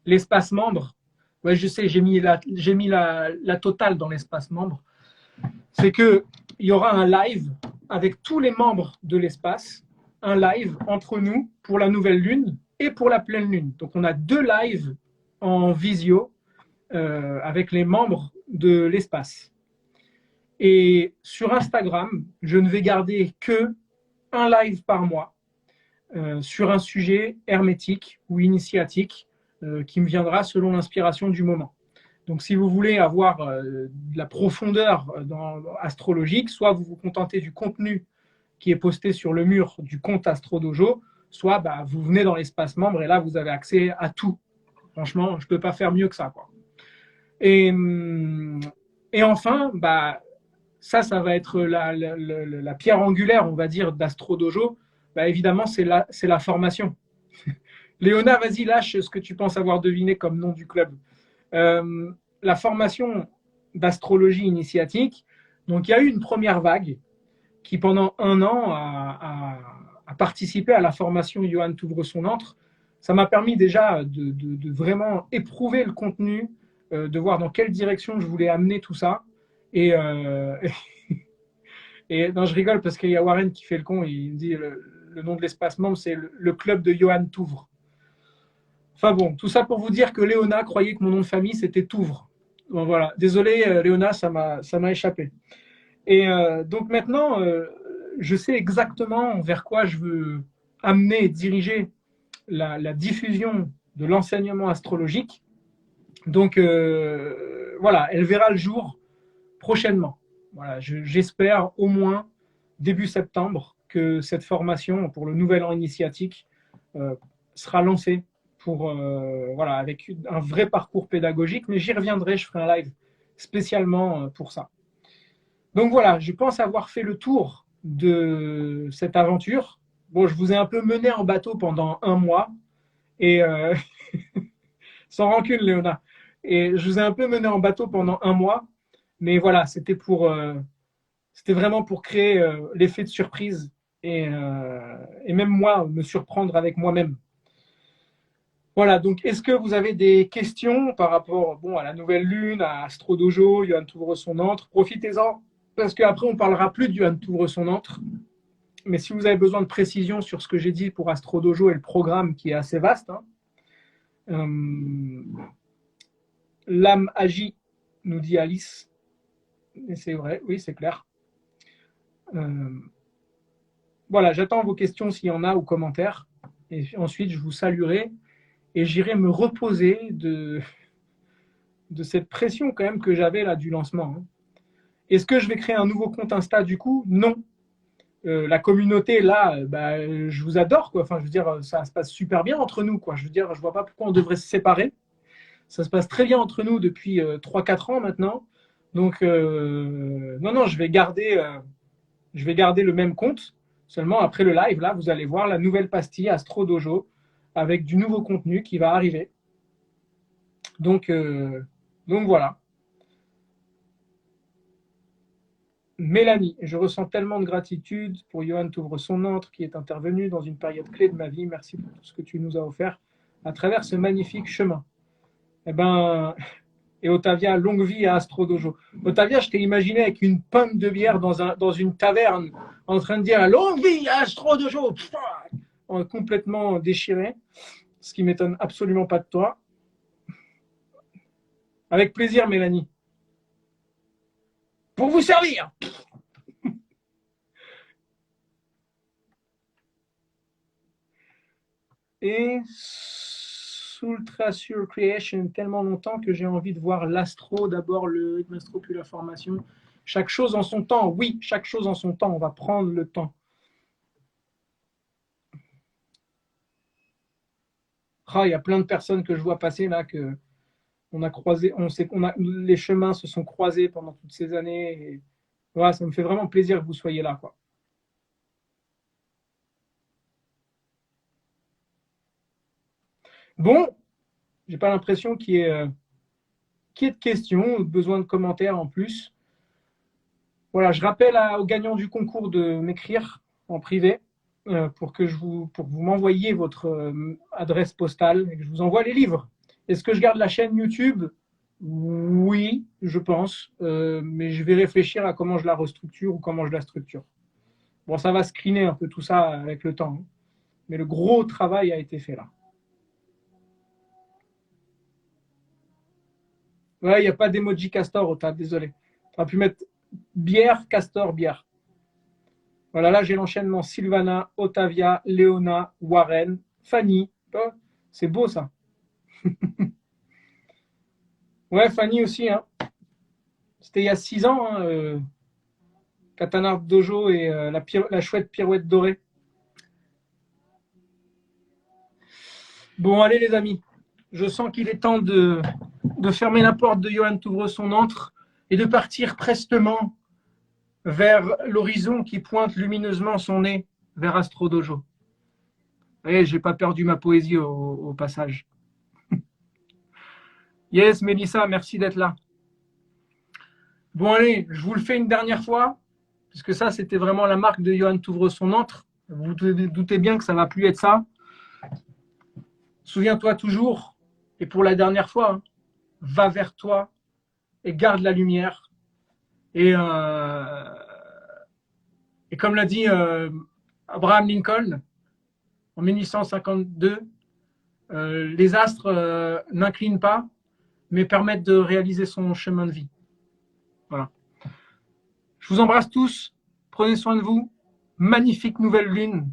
L'espace membre, ouais, je sais, j'ai mis la totale dans l'espace membre. C'est qu'il y aura un live avec tous les membres de l'espace, un live entre nous pour la nouvelle lune et pour la pleine lune. Donc on a 2 lives en visio avec les membres de l'espace. Et sur Instagram, je ne vais garder que un live par mois sur un sujet hermétique ou initiatique qui me viendra selon l'inspiration du moment. Donc si vous voulez avoir de la profondeur astrologique, soit vous vous contentez du contenu qui est posté sur le mur du compte Astro Dojo, soit vous venez dans l'espace membre et là vous avez accès à tout. Franchement, je ne peux pas faire mieux que ça, quoi. Et enfin, ça va être la pierre angulaire, on va dire, d'Astro Dojo. Évidemment, c'est la formation. Léona, vas-y, lâche ce que tu penses avoir deviné comme nom du club. La formation d'astrologie initiatique, donc il y a eu une première vague qui pendant 1 an a participé à la formation Johan t'ouvre son antre. Ça m'a permis déjà de vraiment éprouver le contenu, de voir dans quelle direction je voulais amener tout ça. Et non, je rigole parce qu'il y a Warren qui fait le con, il me dit le nom de l'espace membre, c'est le club de Johan Touvre. Enfin bon, tout ça pour vous dire que Léona croyait que mon nom de famille c'était Touvre. Bon, voilà, désolé Léona, ça m'a échappé. Et donc maintenant, je sais exactement vers quoi je veux amener et diriger la diffusion de l'enseignement astrologique. Donc voilà, elle verra le jour prochainement. Voilà, j'espère au moins début septembre que cette formation pour le nouvel an initiatique sera lancée avec un vrai parcours pédagogique, mais j'y reviendrai, je ferai un live spécialement pour ça. Donc voilà, je pense avoir fait le tour de cette aventure. Bon, je vous ai un peu mené en bateau pendant 1 mois, et sans rancune Léona, et je vous ai un peu mené en bateau pendant 1 mois, mais voilà, c'était vraiment pour créer l'effet de surprise et même moi, me surprendre avec moi-même. Voilà, donc est-ce que vous avez des questions par rapport à la nouvelle lune, à Astro Dojo, Johan t'ouvre son antre? Profitez-en, parce qu'après on ne parlera plus de Johan t'ouvre son antre. Mais si vous avez besoin de précision sur ce que j'ai dit pour Astro Dojo et le programme qui est assez vaste, L'âme agit, nous dit Alice. Et c'est vrai, oui, c'est clair. Voilà, j'attends vos questions s'il y en a ou commentaires. Et ensuite, je vous saluerai et j'irai me reposer de cette pression quand même que j'avais là du lancement. Est-ce que je vais créer un nouveau compte Insta du coup? Non. La communauté là, je vous adore quoi. Enfin, je veux dire, ça se passe super bien entre nous quoi. Je veux dire, je vois pas pourquoi on devrait se séparer. Ça se passe très bien entre nous depuis 3-4 ans maintenant. Donc non, je vais garder le même compte. Seulement après le live là, vous allez voir la nouvelle pastille Astro Dojo avec du nouveau contenu qui va arriver. Donc voilà. Mélanie, je ressens tellement de gratitude pour Johan Touvre son antre qui est intervenu dans une période clé de ma vie. Merci pour tout ce que tu nous as offert à travers ce magnifique chemin. Et Otavia, longue vie à Astro Dojo. Otavia, je t'ai imaginé avec une pomme de bière dans une taverne en train de dire longue vie à Astro Dojo, complètement déchiré, ce qui m'étonne absolument pas de toi. Avec plaisir, Mélanie. Pour vous servir. Et Ultra Sur Creation, tellement longtemps que j'ai envie de voir l'astro, d'abord le rythme astro, puis la formation. Chaque chose en son temps, oui, chaque chose en son temps, on va prendre le temps. Il y a plein de personnes que je vois passer là, que on a croisé, les chemins se sont croisés pendant toutes ces années. Et, voilà, ça me fait vraiment plaisir que vous soyez là, quoi. Bon, j'ai pas l'impression qu'il y ait de questions, besoin de commentaires en plus. Voilà, je rappelle aux gagnants du concours de m'écrire en privé pour que vous m'envoyiez votre adresse postale et que je vous envoie les livres. Est-ce que je garde la chaîne YouTube? Oui, je pense, mais je vais réfléchir à comment je la restructure ou comment je la structure. Bon, ça va screener un peu tout ça avec le temps, hein, mais le gros travail a été fait là. Ouais, il n'y a pas d'emoji castor, Ota, désolé. Tu aurais pu mettre bière, castor, bière. Voilà, là j'ai l'enchaînement Sylvana, Otavia, Léona, Warren, Fanny. Oh, c'est beau ça. Ouais, Fanny aussi. Hein. C'était il y a 6 ans, hein, Katana Dojo et la chouette pirouette dorée. Bon, allez les amis. Je sens qu'il est temps de fermer la porte de Johan Touvre son antre et de partir prestement vers l'horizon qui pointe lumineusement son nez vers Astro Dojo. Et j'ai pas perdu ma poésie au passage. Yes, Mélissa, merci d'être là. Bon, allez, je vous le fais une dernière fois, puisque ça, c'était vraiment la marque de Johan Touvre son antre. Vous doutez bien que ça ne va plus être ça. Souviens-toi toujours, et pour la dernière fois, hein, va vers toi et garde la lumière. Et comme l'a dit Abraham Lincoln en 1852, les astres n'inclinent pas, mais permettent de réaliser son chemin de vie. Voilà. Je vous embrasse tous. Prenez soin de vous. Magnifique nouvelle lune.